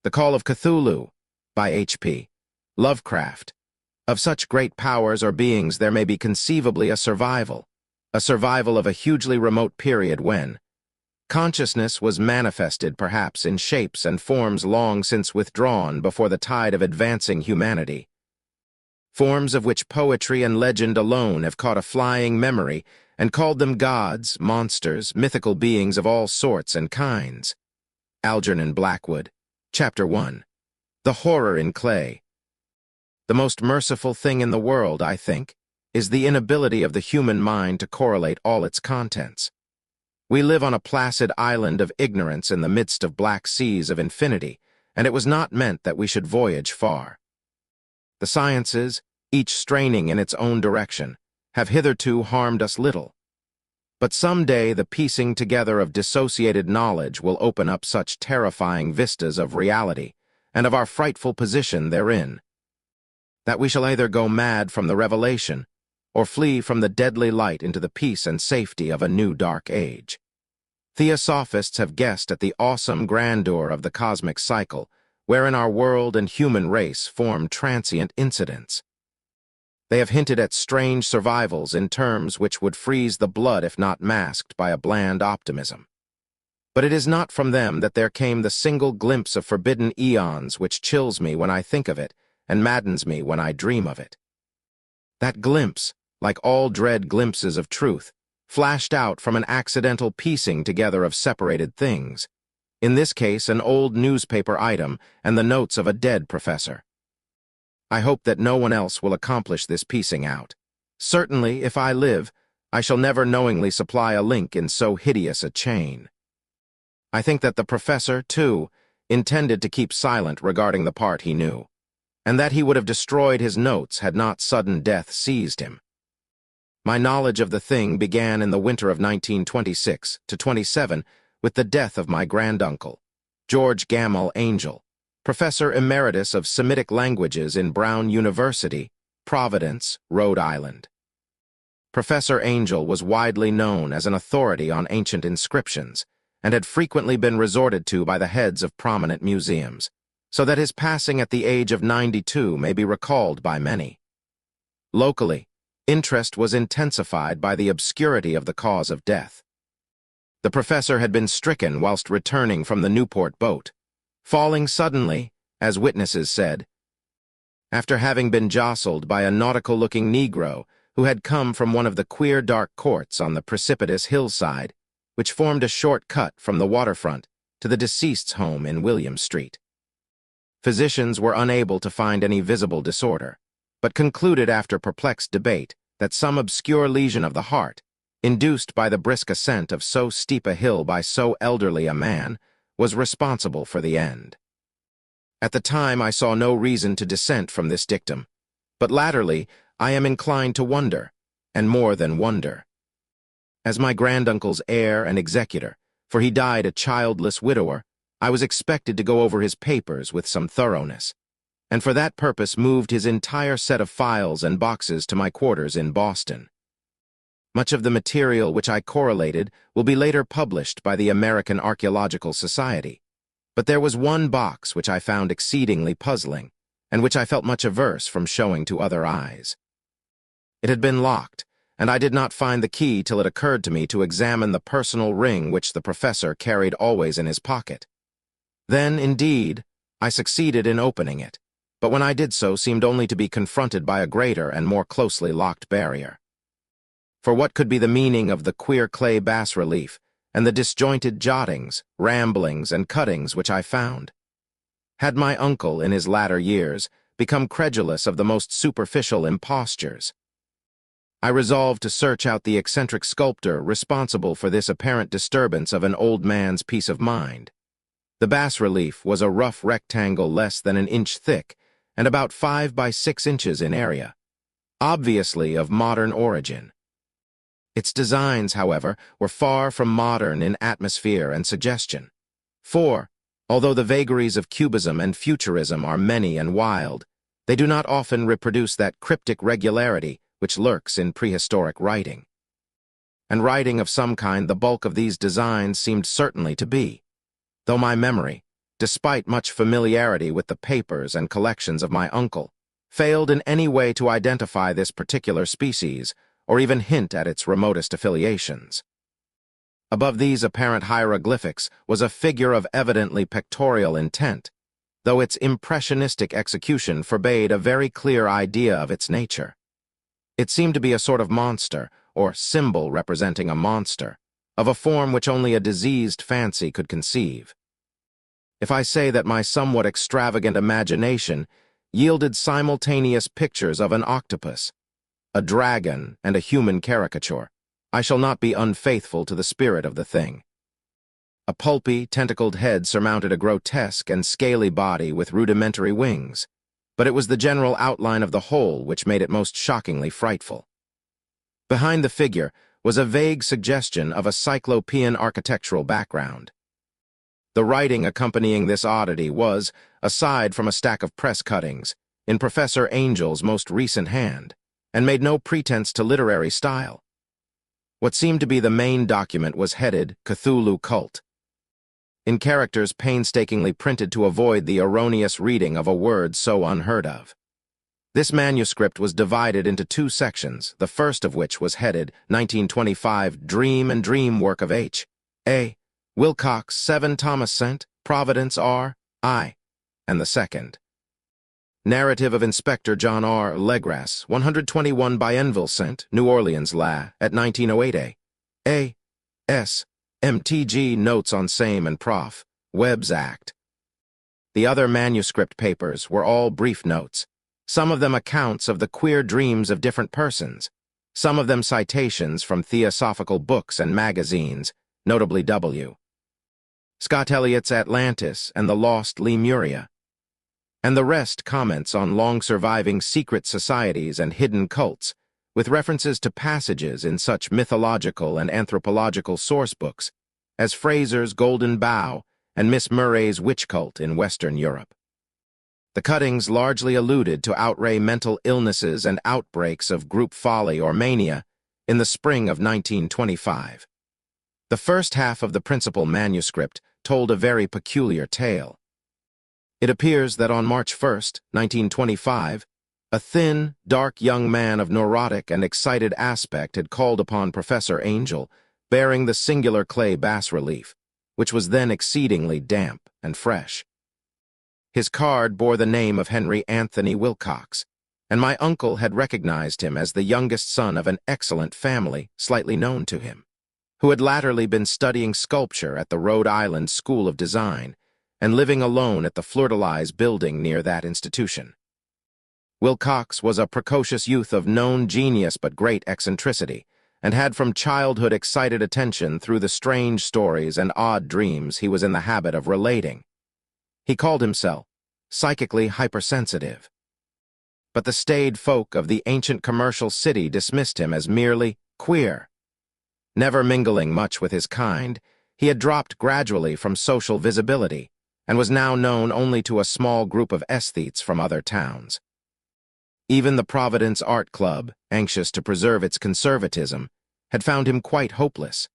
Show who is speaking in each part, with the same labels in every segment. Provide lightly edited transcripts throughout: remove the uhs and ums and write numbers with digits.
Speaker 1: The Call of Cthulhu, by H.P. Lovecraft. Of such great powers or beings there may be conceivably a survival of a hugely remote period when consciousness was manifested perhaps in shapes and forms long since withdrawn before the tide of advancing humanity. Forms of which poetry and legend alone have caught a flying memory and called them gods, monsters, mythical beings of all sorts and kinds. Algernon Blackwood, Chapter 1. The Horror in Clay. The most merciful thing in the world, I think, is the inability of the human mind to correlate all its contents. We live on a placid island of ignorance in the midst of black seas of infinity, and it was not meant that we should voyage far. The sciences, each straining in its own direction, have hitherto harmed us little. But some day the piecing together of dissociated knowledge will open up such terrifying vistas of reality and of our frightful position therein, that we shall either go mad from the revelation or flee from the deadly light into the peace and safety of a new dark age. Theosophists have guessed at the awesome grandeur of the cosmic cycle, wherein our world and human race form transient incidents. They have hinted at strange survivals in terms which would freeze the blood if not masked by a bland optimism. But it is not from them that there came the single glimpse of forbidden eons which chills me when I think of it and maddens me when I dream of it. That glimpse, like all dread glimpses of truth, flashed out from an accidental piecing together of separated things, in this case an old newspaper item and the notes of a dead professor. I hope that no one else will accomplish this piecing out. Certainly, if I live, I shall never knowingly supply a link in so hideous a chain. I think that the professor, too, intended to keep silent regarding the part he knew, and that he would have destroyed his notes had not sudden death seized him. My knowledge of the thing began in the winter of 1926-27 with the death of my granduncle, George Gammell Angel, Professor Emeritus of Semitic Languages in Brown University, Providence, Rhode Island. Professor Angel was widely known as an authority on ancient inscriptions and had frequently been resorted to by the heads of prominent museums, so that his passing at the age of 92 may be recalled by many. Locally, interest was intensified by the obscurity of the cause of death. The professor had been stricken whilst returning from the Newport boat, falling suddenly, as witnesses said, after having been jostled by a nautical-looking Negro who had come from one of the queer dark courts on the precipitous hillside, which formed a short cut from the waterfront to the deceased's home in William Street. Physicians were unable to find any visible disorder, but concluded after perplexed debate that some obscure lesion of the heart, induced by the brisk ascent of so steep a hill by so elderly a man, was responsible for the end. At the time I saw no reason to dissent from this dictum, but latterly I am inclined to wonder, and more than wonder. As my granduncle's heir and executor, for he died a childless widower, I was expected to go over his papers with some thoroughness, and for that purpose moved his entire set of files and boxes to my quarters in Boston. Much of the material which I correlated will be later published by the American Archaeological Society, but there was one box which I found exceedingly puzzling, and which I felt much averse from showing to other eyes. It had been locked, and I did not find the key till it occurred to me to examine the personal ring which the professor carried always in his pocket. Then, indeed, I succeeded in opening it, but when I did so seemed only to be confronted by a greater and more closely locked barrier. For what could be the meaning of the queer clay bas-relief and the disjointed jottings, ramblings, and cuttings which I found? Had my uncle, in his latter years, become credulous of the most superficial impostures? I resolved to search out the eccentric sculptor responsible for this apparent disturbance of an old man's peace of mind. The bas-relief was a rough rectangle less than an inch thick and about 5 by 6 inches in area, obviously of modern origin. Its designs, however, were far from modern in atmosphere and suggestion. For, although the vagaries of cubism and futurism are many and wild, they do not often reproduce that cryptic regularity which lurks in prehistoric writing. And writing of some kind the bulk of these designs seemed certainly to be, though my memory, despite much familiarity with the papers and collections of my uncle, failed in any way to identify this particular species or even hint at its remotest affiliations. Above these apparent hieroglyphics was a figure of evidently pictorial intent, though its impressionistic execution forbade a very clear idea of its nature. It seemed to be a sort of monster, or symbol representing a monster, of a form which only a diseased fancy could conceive. If I say that my somewhat extravagant imagination yielded simultaneous pictures of an octopus, a dragon, and a human caricature, I shall not be unfaithful to the spirit of the thing. A pulpy, tentacled head surmounted a grotesque and scaly body with rudimentary wings, but it was the general outline of the whole which made it most shockingly frightful. Behind the figure was a vague suggestion of a cyclopean architectural background. The writing accompanying this oddity was, aside from a stack of press cuttings, in Professor Angel's most recent hand, and made no pretense to literary style. What seemed to be the main document was headed Cthulhu Cult, in characters painstakingly printed to avoid the erroneous reading of a word so unheard of. This manuscript was divided into two sections, the first of which was headed 1925 Dream and Dream Work of H. A. Wilcox, 7 Thomas St., Providence, R.I., and the second, Narrative of Inspector John R. Legras, 121 Bienville St., New Orleans, La, at 1908 A. S. MTG Notes on Same and Prof. Webb's Act. The other manuscript papers were all brief notes, some of them accounts of the queer dreams of different persons, some of them citations from theosophical books and magazines, notably W. Scott Elliott's Atlantis and the Lost Lemuria, and the rest comments on long-surviving secret societies and hidden cults, with references to passages in such mythological and anthropological sourcebooks as Fraser's Golden Bough and Miss Murray's Witch Cult in Western Europe. The cuttings largely alluded to outre mental illnesses and outbreaks of group folly or mania in the spring of 1925. The first half of the principal manuscript told a very peculiar tale. It appears that on March 1, 1925, a thin, dark young man of neurotic and excited aspect had called upon Professor Angel, bearing the singular clay bas-relief, which was then exceedingly damp and fresh. His card bore the name of Henry Anthony Wilcox, and my uncle had recognized him as the youngest son of an excellent family slightly known to him, who had latterly been studying sculpture at the Rhode Island School of Design and living alone at the Fleur-de-Lis building near that institution. Wilcox was a precocious youth of known genius but great eccentricity, and had from childhood excited attention through the strange stories and odd dreams he was in the habit of relating. He called himself psychically hypersensitive. But the staid folk of the ancient commercial city dismissed him as merely queer. Never mingling much with his kind, he had dropped gradually from social visibility and was now known only to a small group of aesthetes from other towns. Even the Providence Art Club, anxious to preserve its conservatism, had found him quite hopeless.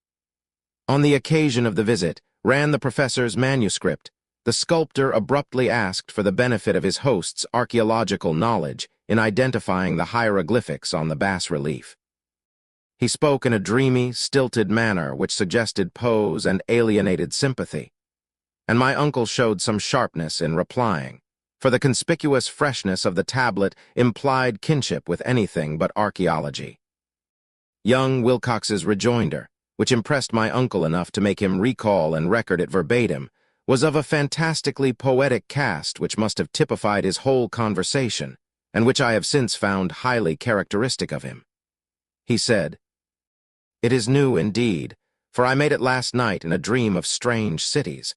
Speaker 1: On the occasion of the visit, ran the professor's manuscript, the sculptor abruptly asked for the benefit of his host's archaeological knowledge in identifying the hieroglyphics on the bas-relief. He spoke in a dreamy, stilted manner which suggested pose and alienated sympathy, and my uncle showed some sharpness in replying, for the conspicuous freshness of the tablet implied kinship with anything but archaeology. Young Wilcox's rejoinder, which impressed my uncle enough to make him recall and record it verbatim, was of a fantastically poetic cast which must have typified his whole conversation, and which I have since found highly characteristic of him. He said, "It is new indeed, for I made it last night in a dream of strange cities,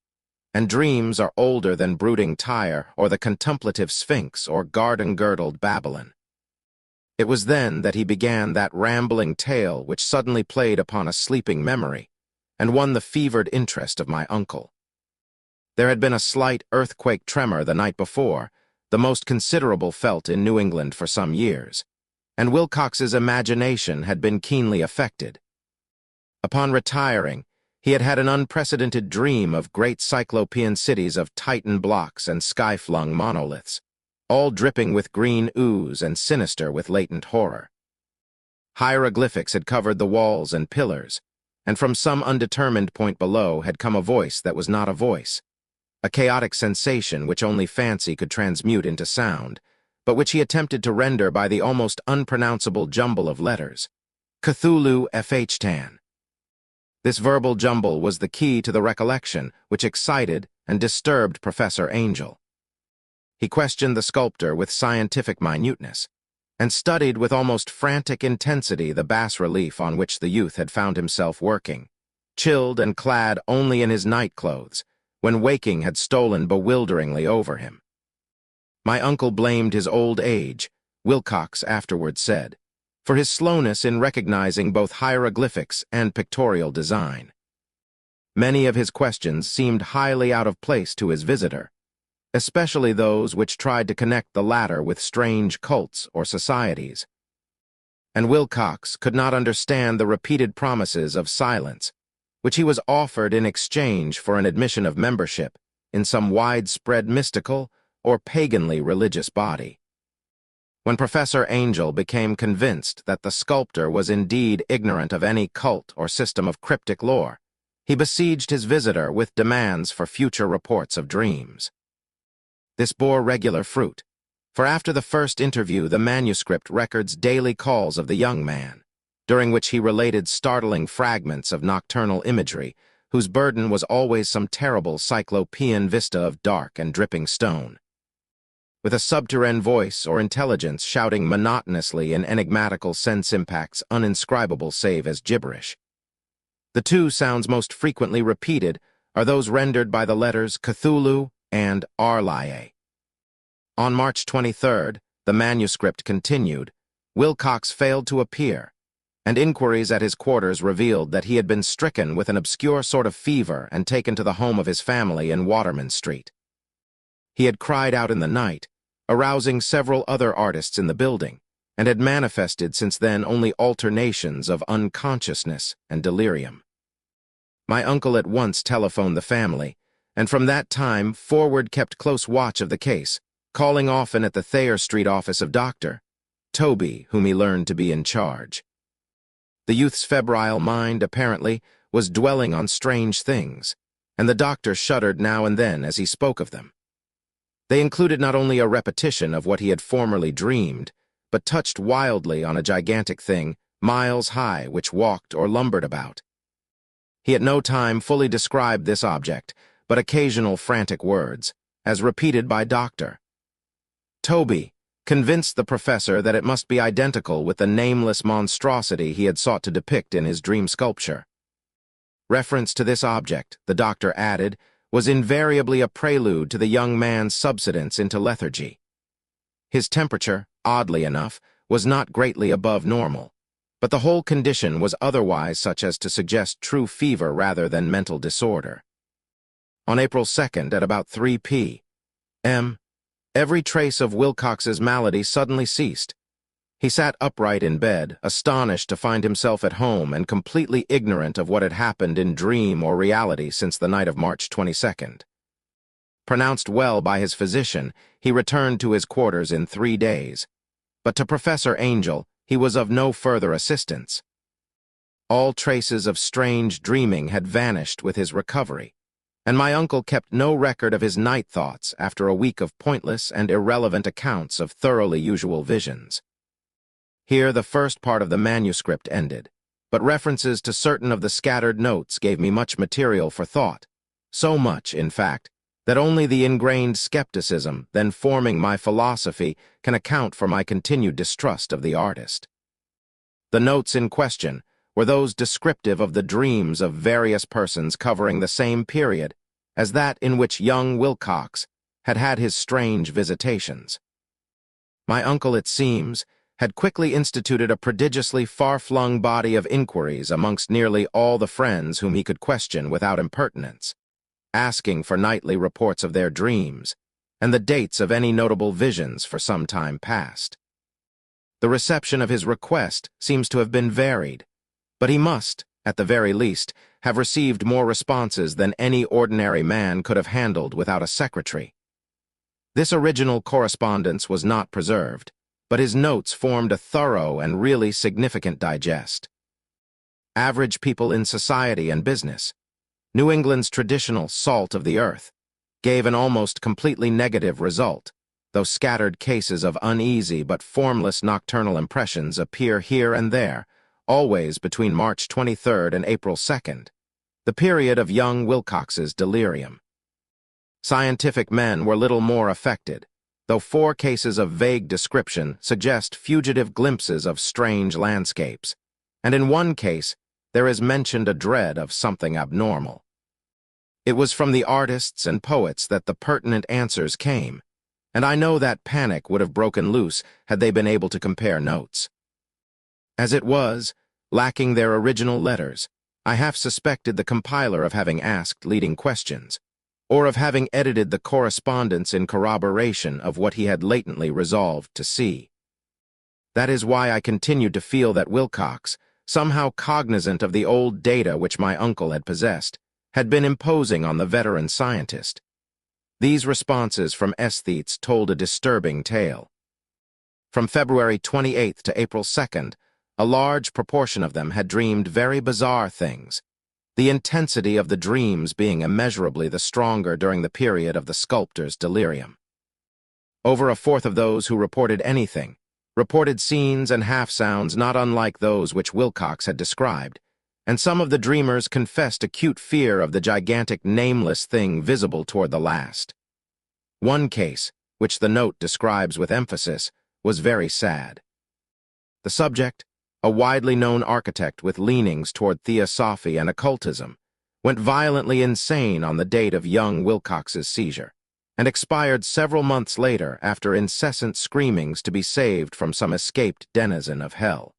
Speaker 1: and dreams are older than brooding Tyre or the contemplative Sphinx or garden-girdled Babylon." It was then that he began that rambling tale which suddenly played upon a sleeping memory and won the fevered interest of my uncle. There had been a slight earthquake tremor the night before, the most considerable felt in New England for some years, and Wilcox's imagination had been keenly affected. Upon retiring, He had had an unprecedented dream of great cyclopean cities of Titan blocks and sky-flung monoliths, all dripping with green ooze and sinister with latent horror. Hieroglyphics had covered the walls and pillars, and from some undetermined point below had come a voice that was not a voice, a chaotic sensation which only fancy could transmute into sound, but which he attempted to render by the almost unpronounceable jumble of letters. Cthulhu FHTAN. This verbal jumble was the key to the recollection which excited and disturbed Professor Angel. He questioned the sculptor with scientific minuteness, and studied with almost frantic intensity the bas-relief on which the youth had found himself working, chilled and clad only in his night-clothes, when waking had stolen bewilderingly over him. My uncle blamed his old age, Wilcox afterwards said, for his slowness in recognizing both hieroglyphics and pictorial design. Many of his questions seemed highly out of place to his visitor, especially those which tried to connect the latter with strange cults or societies. And Wilcox could not understand the repeated promises of silence, which he was offered in exchange for an admission of membership in some widespread mystical or paganly religious body. When Professor Angel became convinced that the sculptor was indeed ignorant of any cult or system of cryptic lore, he besieged his visitor with demands for future reports of dreams. This bore regular fruit, for after the first interview the manuscript records daily calls of the young man, during which he related startling fragments of nocturnal imagery, whose burden was always some terrible cyclopean vista of dark and dripping stone. With a subterranean voice or intelligence shouting monotonously in enigmatical sense impacts uninscribable save as gibberish. The two sounds most frequently repeated are those rendered by the letters Cthulhu and Arlaye. On March 23rd, the manuscript continued, Wilcox failed to appear, and inquiries at his quarters revealed that he had been stricken with an obscure sort of fever and taken to the home of his family in Waterman Street. He had cried out in the night, arousing several other artists in the building, and had manifested since then only alternations of unconsciousness and delirium. My uncle at once telephoned the family, and from that time forward kept close watch of the case, calling often at the Thayer Street office of Dr. Toby, whom he learned to be in charge. The youth's febrile mind, apparently, was dwelling on strange things, and the doctor shuddered now and then as he spoke of them. They included not only a repetition of what he had formerly dreamed, but touched wildly on a gigantic thing, miles high, which walked or lumbered about. He at no time fully described this object, but occasional frantic words, as repeated by Dr. Toby convinced the professor that it must be identical with the nameless monstrosity he had sought to depict in his dream sculpture. Reference to this object, the doctor added, was invariably a prelude to the young man's subsidence into lethargy. His temperature, oddly enough, was not greatly above normal, but the whole condition was otherwise such as to suggest true fever rather than mental disorder. On April 2nd, at about 3 p.m., every trace of Wilcox's malady suddenly ceased. He sat upright in bed, astonished to find himself at home and completely ignorant of what had happened in dream or reality since the night of March 22nd. Pronounced well by his physician, he returned to his quarters in 3 days, but to Professor Angel he was of no further assistance. All traces of strange dreaming had vanished with his recovery, and my uncle kept no record of his night thoughts after a week of pointless and irrelevant accounts of thoroughly usual visions. Here the first part of the manuscript ended, but references to certain of the scattered notes gave me much material for thought, so much, in fact, that only the ingrained skepticism then forming my philosophy can account for my continued distrust of the artist. The notes in question were those descriptive of the dreams of various persons covering the same period as that in which young Wilcox had had his strange visitations. My uncle, it seems, had quickly instituted a prodigiously far-flung body of inquiries amongst nearly all the friends whom he could question without impertinence, asking for nightly reports of their dreams and the dates of any notable visions for some time past. The reception of his request seems to have been varied, but he must, at the very least, have received more responses than any ordinary man could have handled without a secretary. This original correspondence was not preserved, but his notes formed a thorough and really significant digest. Average people in society and business, New England's traditional salt of the earth, gave an almost completely negative result, though scattered cases of uneasy but formless nocturnal impressions appear here and there, always between March 23rd and April 2nd, the period of young Wilcox's delirium. Scientific men were little more affected, though 4 cases of vague description suggest fugitive glimpses of strange landscapes, and in one case there is mentioned a dread of something abnormal. It was from the artists and poets that the pertinent answers came, and I know that panic would have broken loose had they been able to compare notes. As it was, lacking their original letters, I half suspected the compiler of having asked leading questions, or of having edited the correspondence in corroboration of what he had latently resolved to see. That is why I continued to feel that Wilcox, somehow cognizant of the old data which my uncle had possessed, had been imposing on the veteran scientist. These responses from aesthetes told a disturbing tale. From February 28th to April 2nd, a large proportion of them had dreamed very bizarre things, the intensity of the dreams being immeasurably the stronger during the period of the sculptor's delirium. Over a fourth of those who reported anything reported scenes and half-sounds not unlike those which Wilcox had described, and some of the dreamers confessed acute fear of the gigantic nameless thing visible toward the last. One case, which the note describes with emphasis, was very sad. The subject, a widely known architect with leanings toward theosophy and occultism, went violently insane on the date of young Wilcox's seizure, and expired several months later after incessant screamings to be saved from some escaped denizen of hell.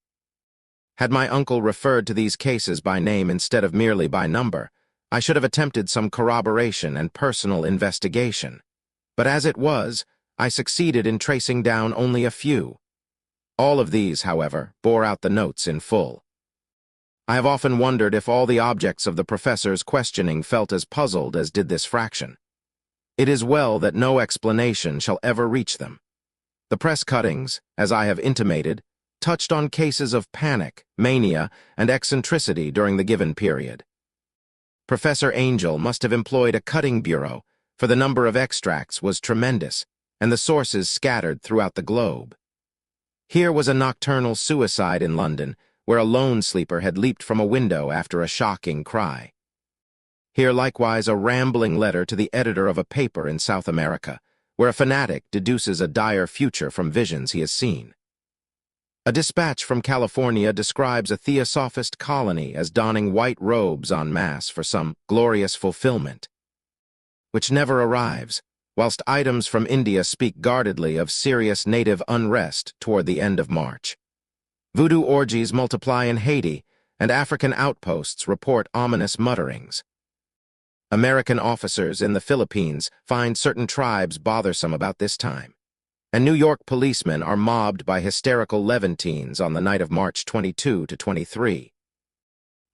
Speaker 1: Had my uncle referred to these cases by name instead of merely by number, I should have attempted some corroboration and personal investigation. But as it was, I succeeded in tracing down only a few. All of these, however, bore out the notes in full. I have often wondered if all the objects of the professor's questioning felt as puzzled as did this fraction. It is well that no explanation shall ever reach them. The press cuttings, as I have intimated, touched on cases of panic, mania, and eccentricity during the given period. Professor Angel must have employed a cutting bureau, for the number of extracts was tremendous, and the sources scattered throughout the globe. Here was a nocturnal suicide in London, where a lone sleeper had leaped from a window after a shocking cry. Here likewise a rambling letter to the editor of a paper in South America, where a fanatic deduces a dire future from visions he has seen. A dispatch from California describes a theosophist colony as donning white robes en masse for some glorious fulfillment, which never arrives, whilst items from India speak guardedly of serious native unrest toward the end of March. Voodoo orgies multiply in Haiti, and African outposts report ominous mutterings. American officers in the Philippines find certain tribes bothersome about this time, and New York policemen are mobbed by hysterical Levantines on the night of March 22 to 23.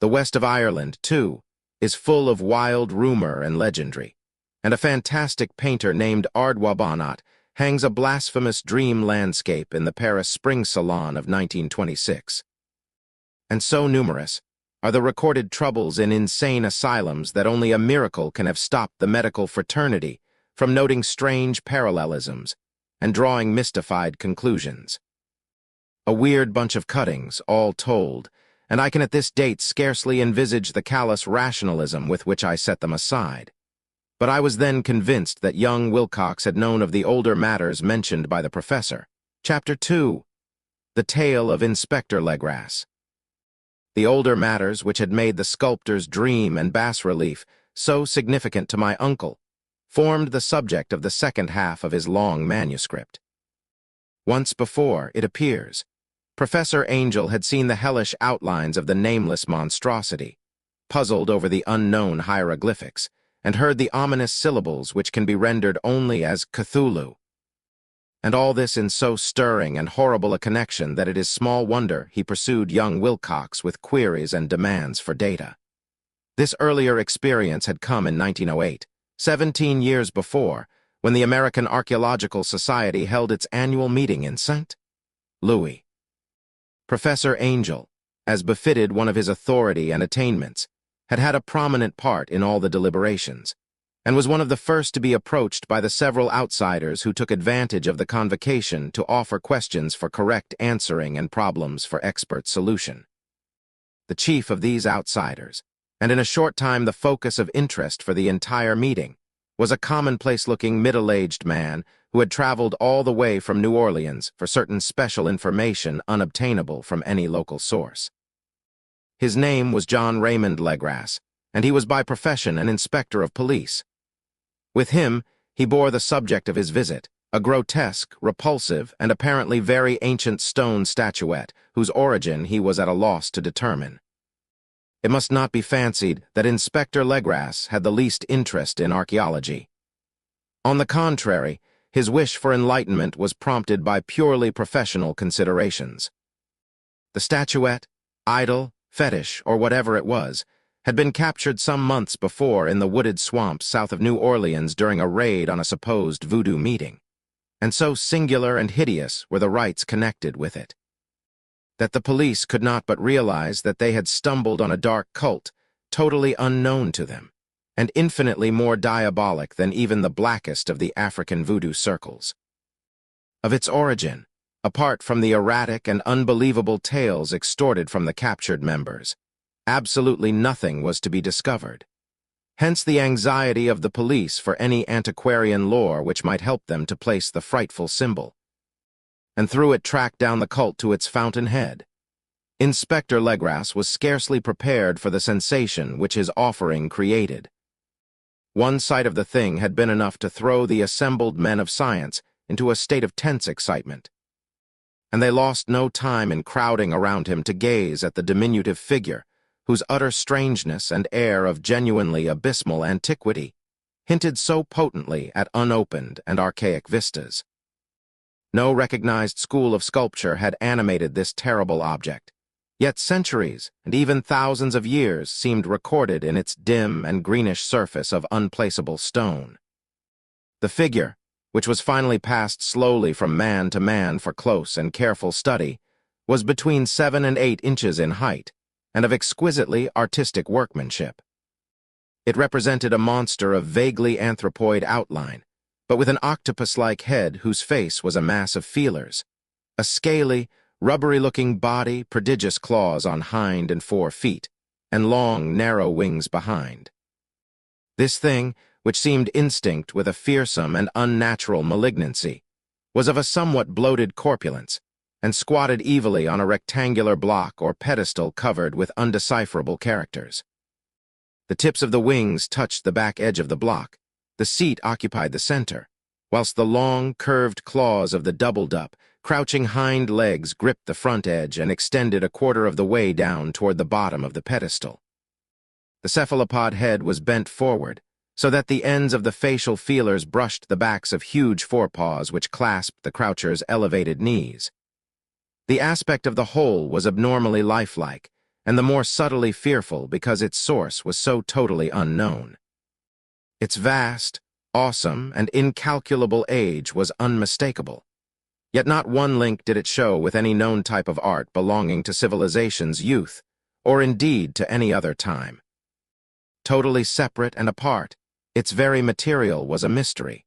Speaker 1: The west of Ireland, too, is full of wild rumor and legendry, and a fantastic painter named Ardwabonat hangs a blasphemous dream landscape in the Paris Spring Salon of 1926. And so numerous are the recorded troubles in insane asylums that only a miracle can have stopped the medical fraternity from noting strange parallelisms and drawing mystified conclusions. A weird bunch of cuttings, all told, and I can at this date scarcely envisage the callous rationalism with which I set them aside. But I was then convinced that young Wilcox had known of the older matters mentioned by the professor. Chapter 2. The Tale of Inspector Legras. The older matters which had made the sculptor's dream and bas-relief so significant to my uncle formed the subject of the second half of his long manuscript. Once before, it appears, Professor Angel had seen the hellish outlines of the nameless monstrosity, puzzled over the unknown hieroglyphics, and heard the ominous syllables which can be rendered only as Cthulhu. And all this in so stirring and horrible a connection that it is small wonder he pursued young Wilcox with queries and demands for data. This earlier experience had come in 1908, 17 years before, when the American Archaeological Society held its annual meeting in St. Louis. Professor Angel, as befitted one of his authority and attainments, had had a prominent part in all the deliberations, and was one of the first to be approached by the several outsiders who took advantage of the convocation to offer questions for correct answering and problems for expert solution. The chief of these outsiders, and in a short time the focus of interest for the entire meeting, was a commonplace-looking middle-aged man who had traveled all the way from New Orleans for certain special information unobtainable from any local source. His name was John Raymond Legras, and he was by profession an inspector of police. With him, he bore the subject of his visit, a grotesque, repulsive, and apparently very ancient stone statuette whose origin he was at a loss to determine. It must not be fancied that Inspector Legras had the least interest in archaeology. On the contrary, his wish for enlightenment was prompted by purely professional considerations. The statuette, idol, fetish, or whatever it was, had been captured some months before in the wooded swamps south of New Orleans during a raid on a supposed voodoo meeting, and so singular and hideous were the rites connected with it, that the police could not but realize that they had stumbled on a dark cult, totally unknown to them, and infinitely more diabolic than even the blackest of the African voodoo circles. Of its origin, apart from the erratic and unbelievable tales extorted from the captured members, absolutely nothing was to be discovered. Hence the anxiety of the police for any antiquarian lore which might help them to place the frightful symbol, and through it track down the cult to its fountainhead. Inspector Legras was scarcely prepared for the sensation which his offering created. One sight of the thing had been enough to throw the assembled men of science into a state of tense excitement, and they lost no time in crowding around him to gaze at the diminutive figure, whose utter strangeness and air of genuinely abysmal antiquity hinted so potently at unopened and archaic vistas. No recognized school of sculpture had animated this terrible object, yet centuries and even thousands of years seemed recorded in its dim and greenish surface of unplaceable stone. The figure, which was finally passed slowly from man to man for close and careful study, was between 7 and 8 inches in height, and of exquisitely artistic workmanship. It represented a monster of vaguely anthropoid outline, but with an octopus-like head whose face was a mass of feelers, a scaly, rubbery-looking body, prodigious claws on hind and fore feet, and long, narrow wings behind. This thing, which seemed instinct with a fearsome and unnatural malignancy, was of a somewhat bloated corpulence, and squatted evilly on a rectangular block or pedestal covered with undecipherable characters. The tips of the wings touched the back edge of the block. The seat occupied the center, whilst the long, curved claws of the doubled-up, crouching hind legs gripped the front edge and extended a quarter of the way down toward the bottom of the pedestal. The cephalopod head was bent forward, so that the ends of the facial feelers brushed the backs of huge forepaws which clasped the croucher's elevated knees. The aspect of the whole was abnormally lifelike, and the more subtly fearful because its source was so totally unknown. Its vast, awesome, and incalculable age was unmistakable, yet not one link did it show with any known type of art belonging to civilization's youth, or indeed to any other time. Totally separate and apart, its very material was a mystery,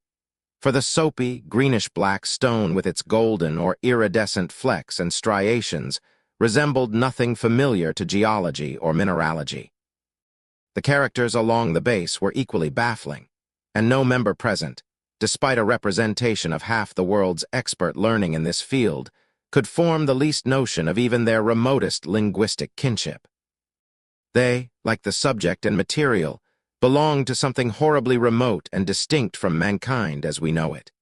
Speaker 1: for the soapy, greenish-black stone with its golden or iridescent flecks and striations resembled nothing familiar to geology or mineralogy. The characters along the base were equally baffling, and no member present, despite a representation of half the world's expert learning in this field, could form the least notion of even their remotest linguistic kinship. They, like the subject and material, belonged to something horribly remote and distinct from mankind as we know it,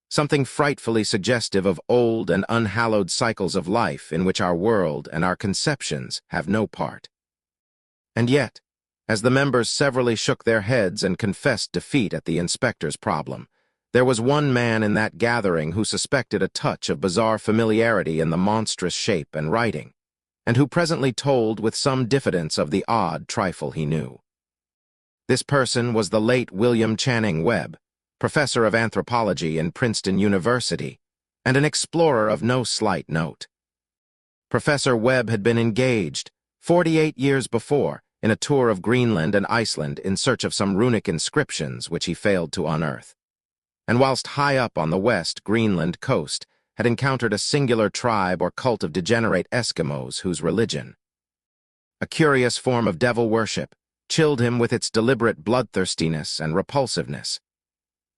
Speaker 1: something frightfully suggestive of old and unhallowed cycles of life in which our world and our conceptions have no part. And yet, as the members severally shook their heads and confessed defeat at the inspector's problem, there was one man in that gathering who suspected a touch of bizarre familiarity in the monstrous shape and writing, and who presently told with some diffidence of the odd trifle he knew. This person was the late William Channing Webb, professor of anthropology in Princeton University, and an explorer of no slight note. Professor Webb had been engaged 48 years before in a tour of Greenland and Iceland in search of some runic inscriptions which he failed to unearth. And whilst high up on the west Greenland coast, had encountered a singular tribe or cult of degenerate Eskimos whose religion, a curious form of devil worship, chilled him with its deliberate bloodthirstiness and repulsiveness.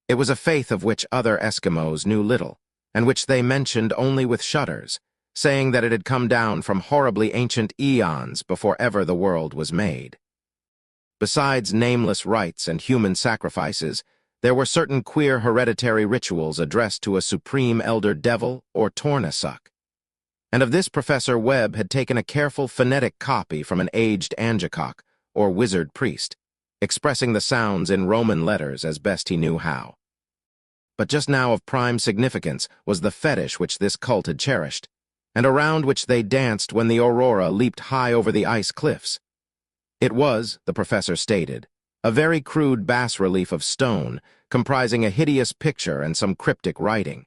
Speaker 1: It was a faith of which other Eskimos knew little, and which they mentioned only with shudders, saying that it had come down from horribly ancient eons before ever the world was made. Besides nameless rites and human sacrifices, there were certain queer hereditary rituals addressed to a supreme elder devil or Tornasuk. And of this Professor Webb had taken a careful phonetic copy from an aged Angakok, or wizard priest, expressing the sounds in Roman letters as best he knew how. But just now of prime significance was the fetish which this cult had cherished, and around which they danced when the aurora leaped high over the ice cliffs. It was, the professor stated, a very crude bas-relief of stone, comprising a hideous picture and some cryptic writing.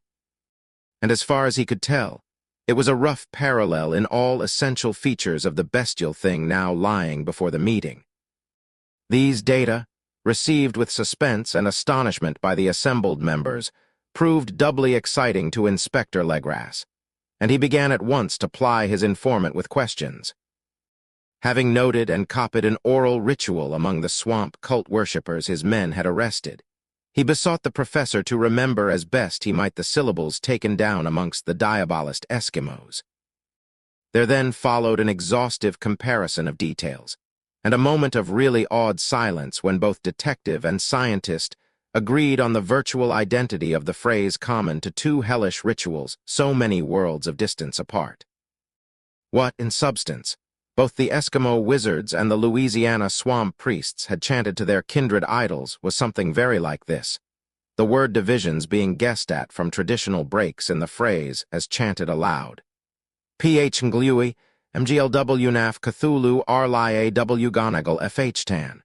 Speaker 1: And as far as he could tell, it was a rough parallel in all essential features of the bestial thing now lying before the meeting. These data, received with suspense and astonishment by the assembled members, proved doubly exciting to Inspector Legras, and he began at once to ply his informant with questions. Having noted and copied an oral ritual among the swamp cult worshippers his men had arrested, he besought the professor to remember as best he might the syllables taken down amongst the diabolist Eskimos. There then followed an exhaustive comparison of details, and a moment of really awed silence when both detective and scientist agreed on the virtual identity of the phrase common to two hellish rituals so many worlds of distance apart. What, in substance, both the Eskimo wizards and the Louisiana swamp priests had chanted to their kindred idols was something very like this, the word divisions being guessed at from traditional breaks in the phrase as chanted aloud. Ph Nglui, MGLW Naf Cthulhu Arlie W Gonagal FH Tan.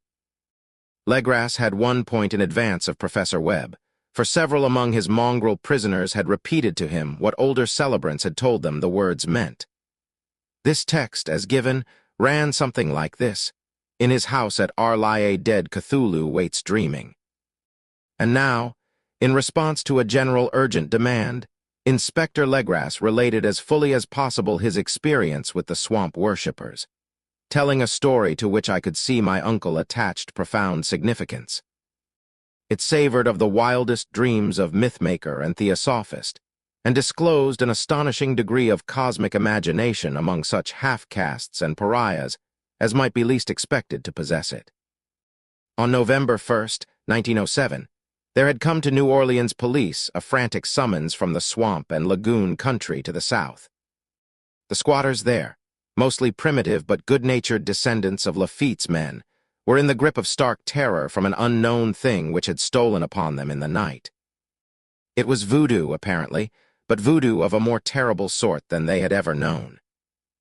Speaker 1: Legras had 1 point in advance of Professor Webb, for several among his mongrel prisoners had repeated to him what older celebrants had told them the words meant. This text, as given, ran something like this: "In his house at Arlie dead Cthulhu waits dreaming." And now, in response to a general urgent demand, Inspector Legras related as fully as possible his experience with the swamp worshippers, telling a story to which I could see my uncle attached profound significance. It savored of the wildest dreams of mythmaker and theosophist, and disclosed an astonishing degree of cosmic imagination among such half-castes and pariahs as might be least expected to possess it. On November 1st, 1907, there had come to New Orleans police a frantic summons from the swamp and lagoon country to the south. The squatters there, mostly primitive but good-natured descendants of Lafitte's men, were in the grip of stark terror from an unknown thing which had stolen upon them in the night. It was voodoo, apparently, but voodoo of a more terrible sort than they had ever known.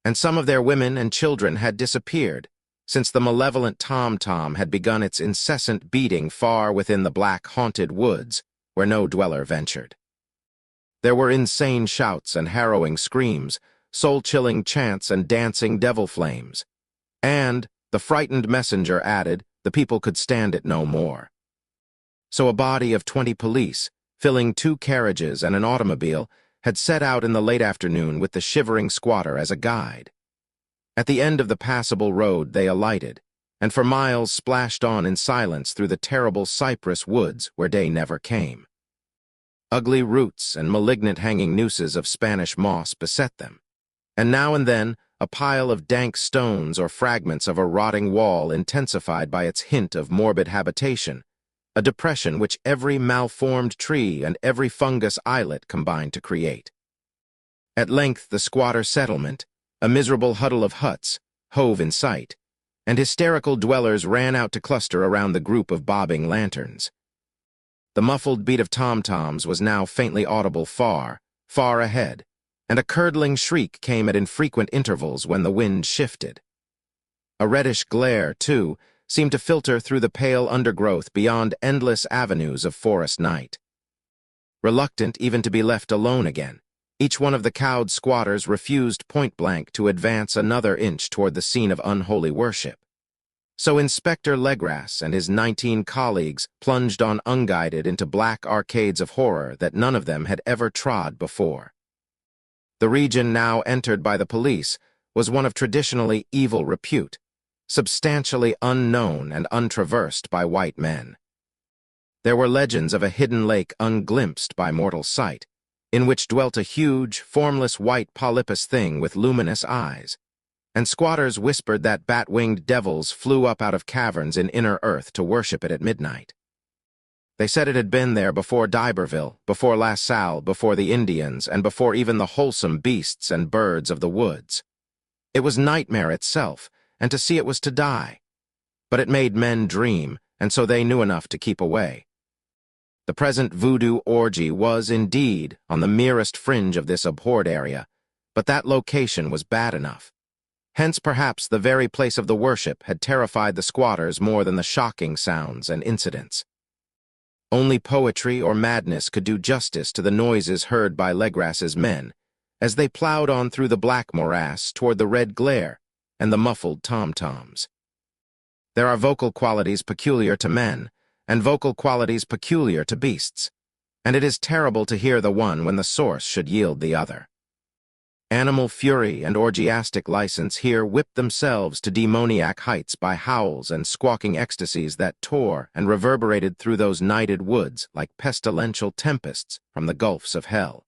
Speaker 1: And some of their women and children had disappeared, since the malevolent tom-tom had begun its incessant beating far within the black haunted woods, where no dweller ventured. There were insane shouts and harrowing screams, soul-chilling chants and dancing devil flames. And, the frightened messenger added, the people could stand it no more. So a body of 20 police, filling 2 carriages and an automobile, had set out in the late afternoon with the shivering squatter as a guide. At the end of the passable road they alighted, and for miles splashed on in silence through the terrible cypress woods where day never came. Ugly roots and malignant hanging nooses of Spanish moss beset them, and now and then a pile of dank stones or fragments of a rotting wall intensified by its hint of morbid habitation, a depression which every malformed tree and every fungus islet combined to create. At length the squatter settlement, a miserable huddle of huts, hove in sight, and hysterical dwellers ran out to cluster around the group of bobbing lanterns. The muffled beat of tom-toms was now faintly audible far, far ahead, and a curdling shriek came at infrequent intervals when the wind shifted. A reddish glare, too, seemed to filter through the pale undergrowth beyond endless avenues of forest night. Reluctant even to be left alone again, each one of the cowed squatters refused point-blank to advance another inch toward the scene of unholy worship. So Inspector Legras and his 19 colleagues plunged on unguided into black arcades of horror that none of them had ever trod before. The region now entered by the police was one of traditionally evil repute, substantially unknown and untraversed by white men. There were legends of a hidden lake unglimpsed by mortal sight, in which dwelt a huge, formless white polypus thing with luminous eyes, and squatters whispered that bat-winged devils flew up out of caverns in inner earth to worship it at midnight. They said it had been there before D'Iberville, before La Salle, before the Indians, and before even the wholesome beasts and birds of the woods. It was nightmare itself, and to see it was to die. But it made men dream, and so they knew enough to keep away. The present voodoo orgy was, indeed, on the merest fringe of this abhorred area, but that location was bad enough. Hence, perhaps, the very place of the worship had terrified the squatters more than the shocking sounds and incidents. Only poetry or madness could do justice to the noises heard by Legras's men, as they plowed on through the black morass toward the red glare and the muffled tom-toms. There are vocal qualities peculiar to men, and vocal qualities peculiar to beasts, and it is terrible to hear the one when the source should yield the other. Animal fury and orgiastic license here whipped themselves to demoniac heights by howls and squawking ecstasies that tore and reverberated through those nighted woods like pestilential tempests from the gulfs of hell.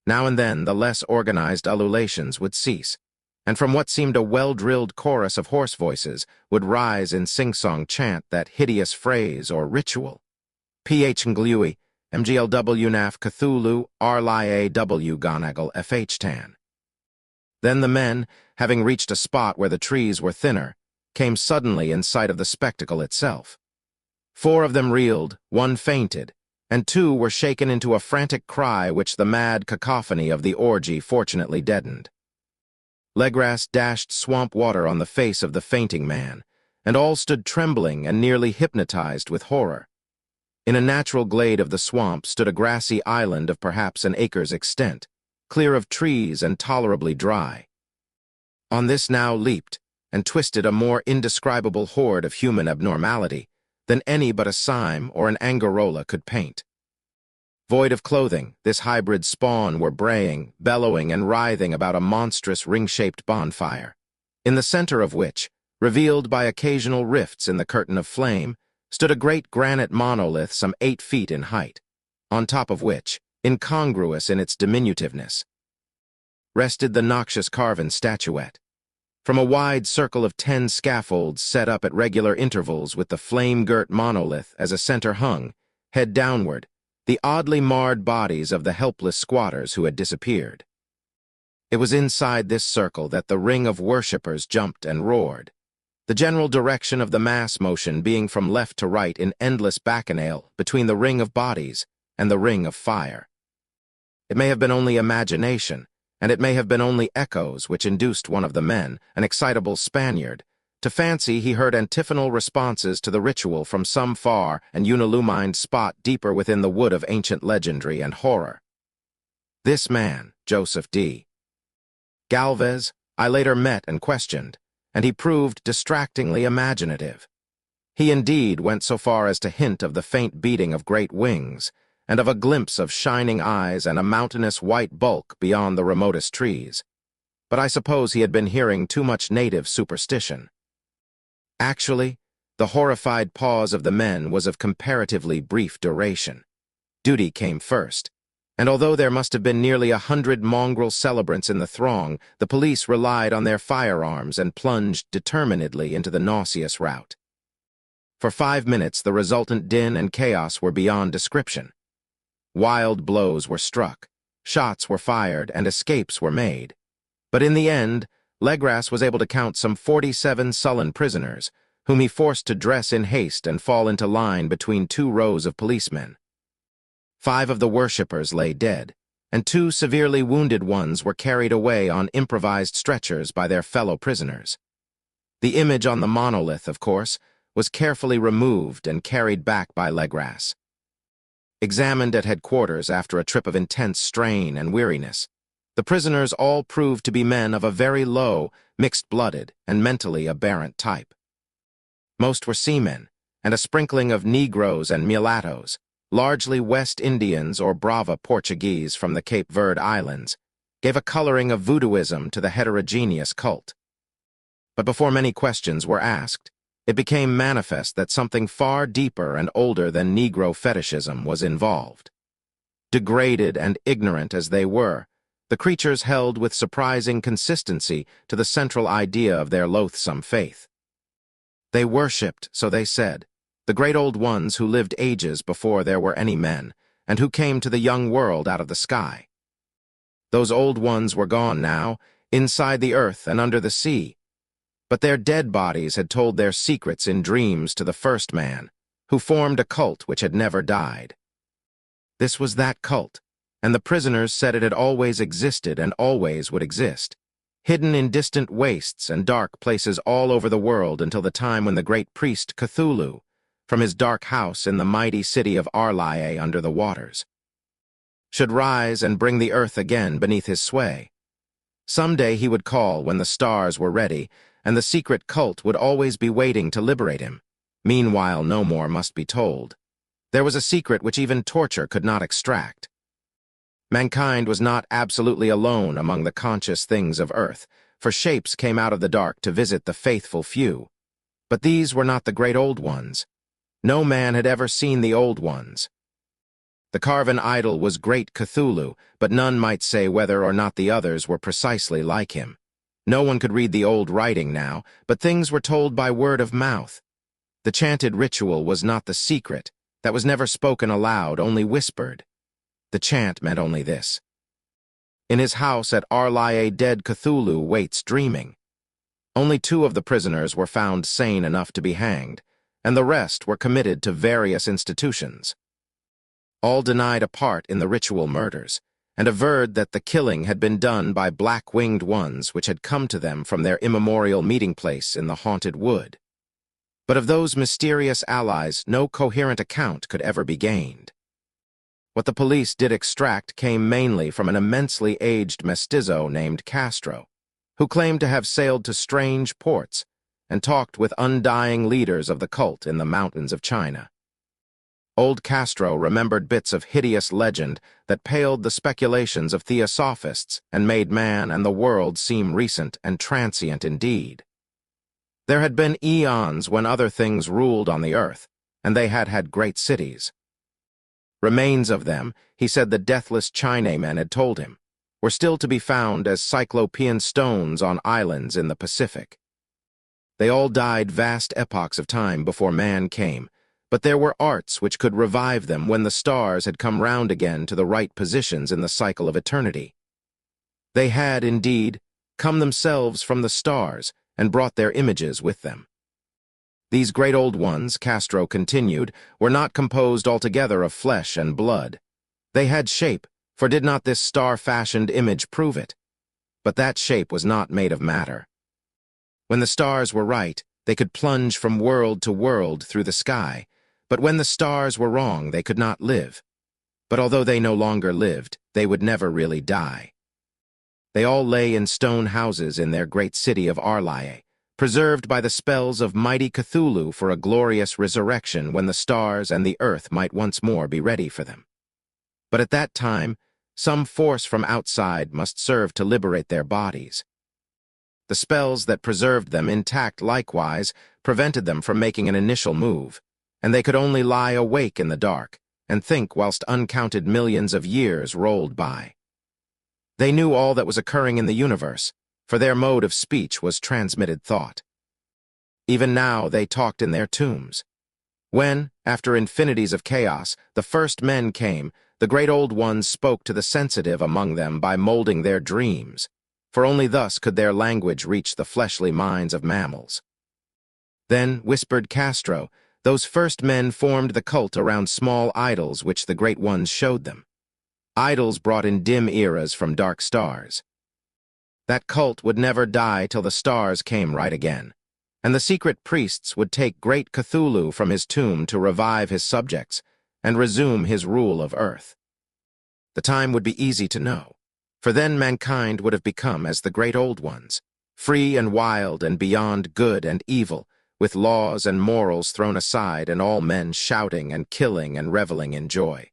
Speaker 1: Now and then the less organized ululations would cease, and from what seemed a well-drilled chorus of hoarse voices would rise in sing-song chant that hideous phrase or ritual. Ph Nglui, MGLW Naf Cthulhu, Rlie W Gonagal FH Tan. Then the men, having reached a spot where the trees were thinner, came suddenly in sight of the spectacle itself. 4 of them reeled, 1 fainted, and 2 were shaken into a frantic cry which the mad cacophony of the orgy fortunately deadened. Legras dashed swamp water on the face of the fainting man, and all stood trembling and nearly hypnotized with horror. In a natural glade of the swamp stood a grassy island of perhaps an acre's extent, clear of trees and tolerably dry. On this now leaped and twisted a more indescribable horde of human abnormality than any but a Sime or an Angarola could paint. Void of clothing, this hybrid spawn were braying, bellowing, and writhing about a monstrous ring-shaped bonfire, in the center of which, revealed by occasional rifts in the curtain of flame, stood a great granite monolith some 8 feet in height, on top of which, incongruous in its diminutiveness, rested the noxious carven statuette. From a wide circle of 10 scaffolds set up at regular intervals with the flame-girt monolith as a center hung, head downward, the oddly marred bodies of the helpless squatters who had disappeared. It was inside this circle that the ring of worshippers jumped and roared, the general direction of the mass motion being from left to right in endless bacchanal between the ring of bodies and the ring of fire. It may have been only imagination, and it may have been only echoes which induced one of the men, an excitable Spaniard, to fancy he heard antiphonal responses to the ritual from some far and unilumined spot deeper within the wood of ancient legendry and horror. This man, Joseph D. Galvez, I later met and questioned, and he proved distractingly imaginative. He indeed went so far as to hint of the faint beating of great wings, and of a glimpse of shining eyes and a mountainous white bulk beyond the remotest trees. But I suppose he had been hearing too much native superstition. Actually, the horrified pause of the men was of comparatively brief duration. Duty came first, and although there must have been nearly 100 mongrel celebrants in the throng, the police relied on their firearms and plunged determinedly into the nauseous rout. For 5 minutes, the resultant din and chaos were beyond description. Wild blows were struck, shots were fired, and escapes were made. But in the end, Legras was able to count some 47 sullen prisoners, whom he forced to dress in haste and fall into line between 2 rows of policemen. 5 of the worshippers lay dead, and 2 severely wounded ones were carried away on improvised stretchers by their fellow prisoners. The image on the monolith, of course, was carefully removed and carried back by Legras. Examined at headquarters after a trip of intense strain and weariness, the prisoners all proved to be men of a very low, mixed-blooded, and mentally aberrant type. Most were seamen, and a sprinkling of Negroes and mulattoes, largely West Indians or Brava Portuguese from the Cape Verde Islands, gave a coloring of voodooism to the heterogeneous cult. But before many questions were asked, it became manifest that something far deeper and older than Negro fetishism was involved. Degraded and ignorant as they were, the creatures held with surprising consistency to the central idea of their loathsome faith. They worshipped, so they said, the great old ones who lived ages before there were any men, and who came to the young world out of the sky. Those old ones were gone now, inside the earth and under the sea, but their dead bodies had told their secrets in dreams to the first man, who formed a cult which had never died. This was that cult, and the prisoners said it had always existed and always would exist, hidden in distant wastes and dark places all over the world until the time when the great priest Cthulhu, from his dark house in the mighty city of Arlaye under the waters, should rise and bring the earth again beneath his sway. Someday he would call when the stars were ready, and the secret cult would always be waiting to liberate him. Meanwhile, no more must be told. There was a secret which even torture could not extract. Mankind was not absolutely alone among the conscious things of earth, for shapes came out of the dark to visit the faithful few. But these were not the great old ones. No man had ever seen the old ones. The carven idol was great Cthulhu, but none might say whether or not the others were precisely like him. No one could read the old writing now, but things were told by word of mouth. The chanted ritual was not the secret, that was never spoken aloud, only whispered. The chant meant only this: in his house at Arlaye dead Cthulhu waits dreaming. Only 2 of the prisoners were found sane enough to be hanged, and the rest were committed to various institutions. All denied a part in the ritual murders, and averred that the killing had been done by black-winged ones which had come to them from their immemorial meeting place in the haunted wood. But of those mysterious allies no coherent account could ever be gained. What the police did extract came mainly from an immensely aged mestizo named Castro, who claimed to have sailed to strange ports and talked with undying leaders of the cult in the mountains of China. Old Castro remembered bits of hideous legend that paled the speculations of theosophists and made man and the world seem recent and transient indeed. There had been eons when other things ruled on the earth, and they had had great cities. Remains of them, he said the deathless Chinamen had told him, were still to be found as cyclopean stones on islands in the Pacific. They all died vast epochs of time before man came, but there were arts which could revive them when the stars had come round again to the right positions in the cycle of eternity. They had, indeed, come themselves from the stars and brought their images with them. These great old ones, Castro continued, were not composed altogether of flesh and blood. They had shape, for did not this star-fashioned image prove it? But that shape was not made of matter. When the stars were right, they could plunge from world to world through the sky, but when the stars were wrong, they could not live. But although they no longer lived, they would never really die. They all lay in stone houses in their great city of Arlaye, preserved by the spells of mighty Cthulhu for a glorious resurrection when the stars and the earth might once more be ready for them. But at that time, some force from outside must serve to liberate their bodies. The spells that preserved them intact likewise prevented them from making an initial move, and they could only lie awake in the dark and think whilst uncounted millions of years rolled by. They knew all that was occurring in the universe, for their mode of speech was transmitted thought. Even now they talked in their tombs. When, after infinities of chaos, the first men came, the great old ones spoke to the sensitive among them by molding their dreams, for only thus could their language reach the fleshly minds of mammals. Then, whispered Castro, those first men formed the cult around small idols which the great ones showed them. Idols brought in dim eras from dark stars. That cult would never die till the stars came right again, and the secret priests would take great Cthulhu from his tomb to revive his subjects and resume his rule of Earth. The time would be easy to know, for then mankind would have become as the great old ones, free and wild and beyond good and evil, with laws and morals thrown aside and all men shouting and killing and reveling in joy.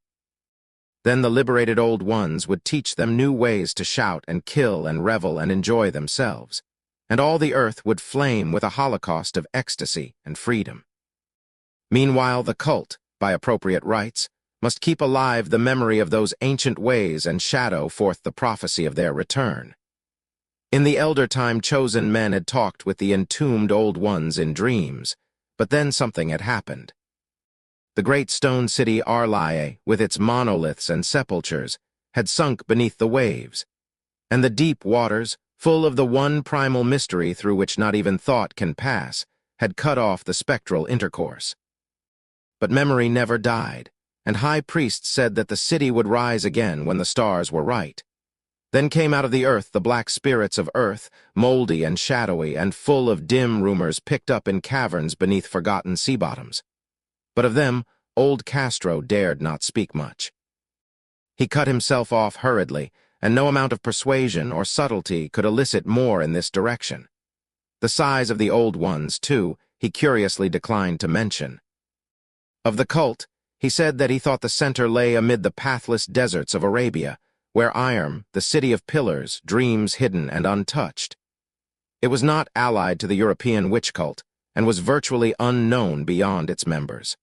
Speaker 1: Then the liberated old ones would teach them new ways to shout and kill and revel and enjoy themselves, and all the earth would flame with a holocaust of ecstasy and freedom. Meanwhile, the cult, by appropriate rites, must keep alive the memory of those ancient ways and shadow forth the prophecy of their return. In the elder time, chosen men had talked with the entombed old ones in dreams, but then something had happened. The great stone city Arlae, with its monoliths and sepulchres, had sunk beneath the waves, and the deep waters, full of the one primal mystery through which not even thought can pass, had cut off the spectral intercourse. But memory never died, and high priests said that the city would rise again when the stars were right. Then came out of the earth the black spirits of earth, moldy and shadowy and full of dim rumors picked up in caverns beneath forgotten sea bottoms. But of them, old Castro dared not speak much. He cut himself off hurriedly, and no amount of persuasion or subtlety could elicit more in this direction. The size of the old ones, too, he curiously declined to mention. Of the cult, he said that he thought the center lay amid the pathless deserts of Arabia, where Irem, the city of pillars, dreams hidden and untouched. It was not allied to the European witch cult, and was virtually unknown beyond its members.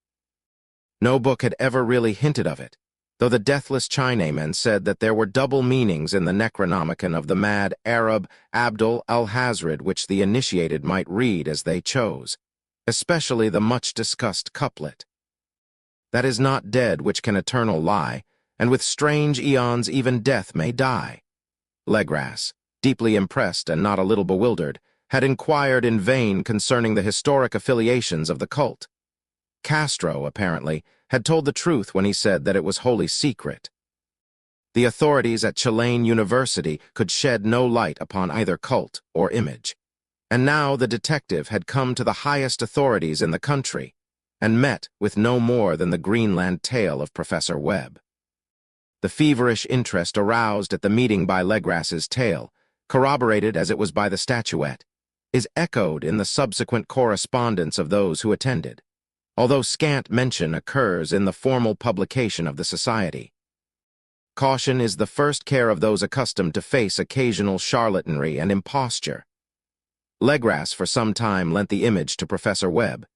Speaker 1: No book had ever really hinted of it, though the deathless Chinaman said that there were double meanings in the Necronomicon of the mad Arab Abdul al-Hazred which the initiated might read as they chose, especially the much-discussed couplet. That is not dead which can eternal lie, and with strange eons even death may die. Legras, deeply impressed and not a little bewildered, had inquired in vain concerning the historic affiliations of the cult. Castro, apparently, had told the truth when he said that it was wholly secret. The authorities at Chilean University could shed no light upon either cult or image. And now the detective had come to the highest authorities in the country, and met with no more than the Greenland tale of Professor Webb. The feverish interest aroused at the meeting by Legras's tale, corroborated as it was by the statuette, is echoed in the subsequent correspondence of those who attended, although scant mention occurs in the formal publication of the society. Caution is the first care of those accustomed to face occasional charlatanry and imposture. Legras for some time lent the image to Professor Webb,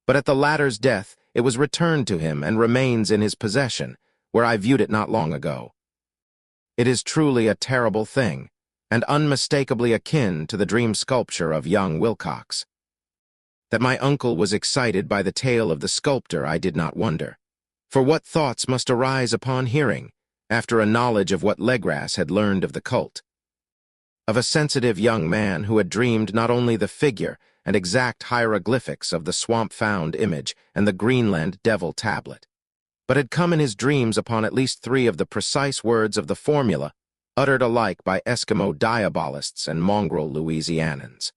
Speaker 1: but at the latter's death it was returned to him and remains in his possession, where I viewed it not long ago. It is truly a terrible thing, and unmistakably akin to the dream sculpture of young Wilcox. That my uncle was excited by the tale of the sculptor I did not wonder, for what thoughts must arise upon hearing, after a knowledge of what Legras had learned of the cult? Of a sensitive young man who had dreamed not only the figure and exact hieroglyphics of the swamp-found image and the Greenland devil tablet, but had come in his dreams upon at least 3 of the precise words of the formula, uttered alike by Eskimo diabolists and mongrel Louisianans.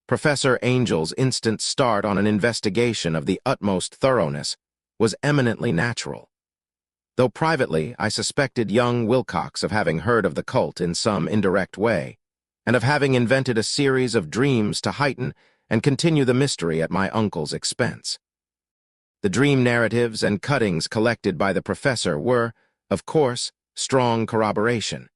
Speaker 1: Professor Angel's instant start on an investigation of the utmost thoroughness was eminently natural, though privately I suspected young Wilcox of having heard of the cult in some indirect way, and of having invented a series of dreams to heighten and continue the mystery at my uncle's expense. The dream narratives and cuttings collected by the professor were, of course, strong corroboration,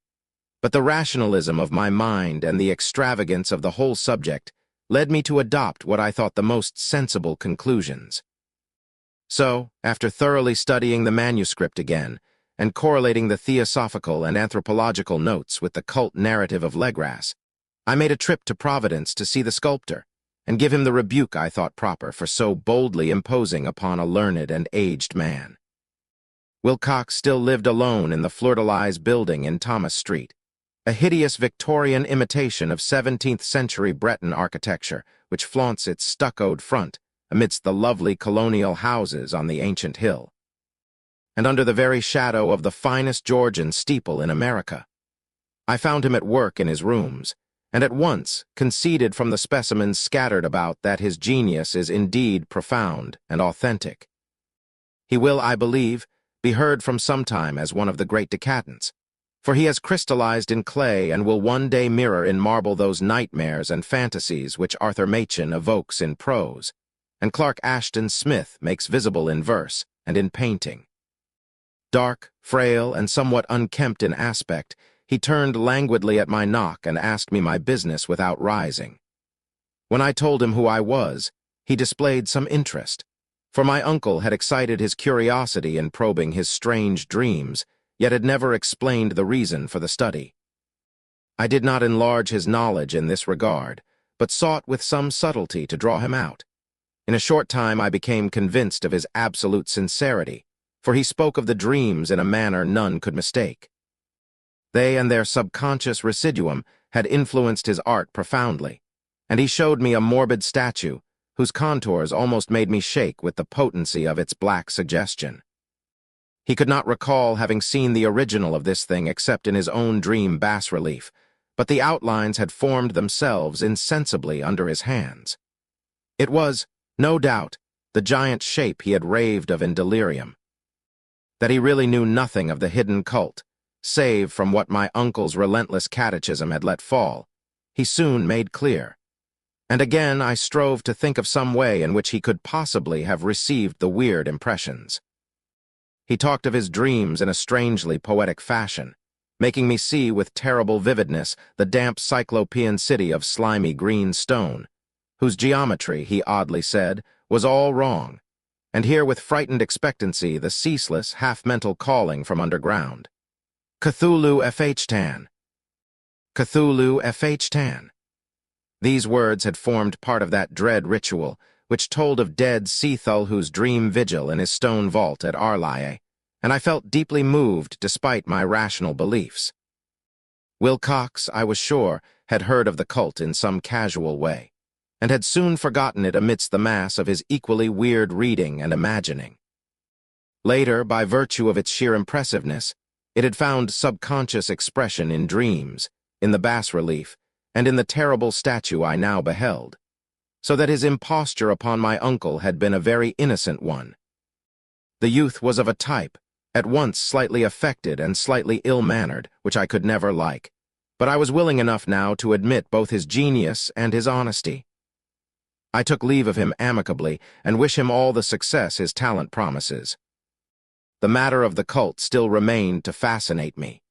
Speaker 1: but the rationalism of my mind and the extravagance of the whole subject led me to adopt what I thought the most sensible conclusions. So, after thoroughly studying the manuscript again, and correlating the theosophical and anthropological notes with the cult narrative of Legras, I made a trip to Providence to see the sculptor, and give him the rebuke I thought proper for so boldly imposing upon a learned and aged man. Wilcox still lived alone in the Fleur-de-Lis building in Thomas Street, a hideous Victorian imitation of 17th-century Breton architecture which flaunts its stuccoed front amidst the lovely colonial houses on the ancient hill, and under the very shadow of the finest Georgian steeple in America. I found him at work in his rooms, and at once conceded from the specimens scattered about that his genius is indeed profound and authentic. He will, I believe, be heard from sometime as one of the great decadents, for he has crystallized in clay and will one day mirror in marble those nightmares and fantasies which Arthur Machen evokes in prose, and Clark Ashton Smith makes visible in verse and in painting. Dark, frail, and somewhat unkempt in aspect, he turned languidly at my knock and asked me my business without rising. When I told him who I was, he displayed some interest, for my uncle had excited his curiosity in probing his strange dreams, yet had never explained the reason for the study. I did not enlarge his knowledge in this regard, but sought with some subtlety to draw him out. In a short time I became convinced of his absolute sincerity, for he spoke of the dreams in a manner none could mistake. They and their subconscious residuum had influenced his art profoundly, and he showed me a morbid statue whose contours almost made me shake with the potency of its black suggestion. He could not recall having seen the original of this thing except in his own dream bas-relief, but the outlines had formed themselves insensibly under his hands. It was, no doubt, the giant shape he had raved of in delirium. That he really knew nothing of the hidden cult, save from what my uncle's relentless catechism had let fall, he soon made clear. And again I strove to think of some way in which he could possibly have received the weird impressions. He talked of his dreams in a strangely poetic fashion, making me see with terrible vividness the damp cyclopean city of slimy green stone, whose geometry, he oddly said, was all wrong, and hear with frightened expectancy the ceaseless, half-mental calling from underground. Cthulhu Tan. Cthulhu Tan. These words had formed part of that dread ritual which told of dead Cthulhu's dream vigil in his stone vault at Arlaye, and I felt deeply moved despite my rational beliefs. Wilcox, I was sure, had heard of the cult in some casual way, and had soon forgotten it amidst the mass of his equally weird reading and imagining. Later, by virtue of its sheer impressiveness, it had found subconscious expression in dreams, in the bas-relief, and in the terrible statue I now beheld, so that his imposture upon my uncle had been a very innocent one. The youth was of a type, at once slightly affected and slightly ill-mannered, which I could never like, but I was willing enough now to admit both his genius and his honesty. I took leave of him amicably and wish him all the success his talent promises. The matter of the cult still remained to fascinate me,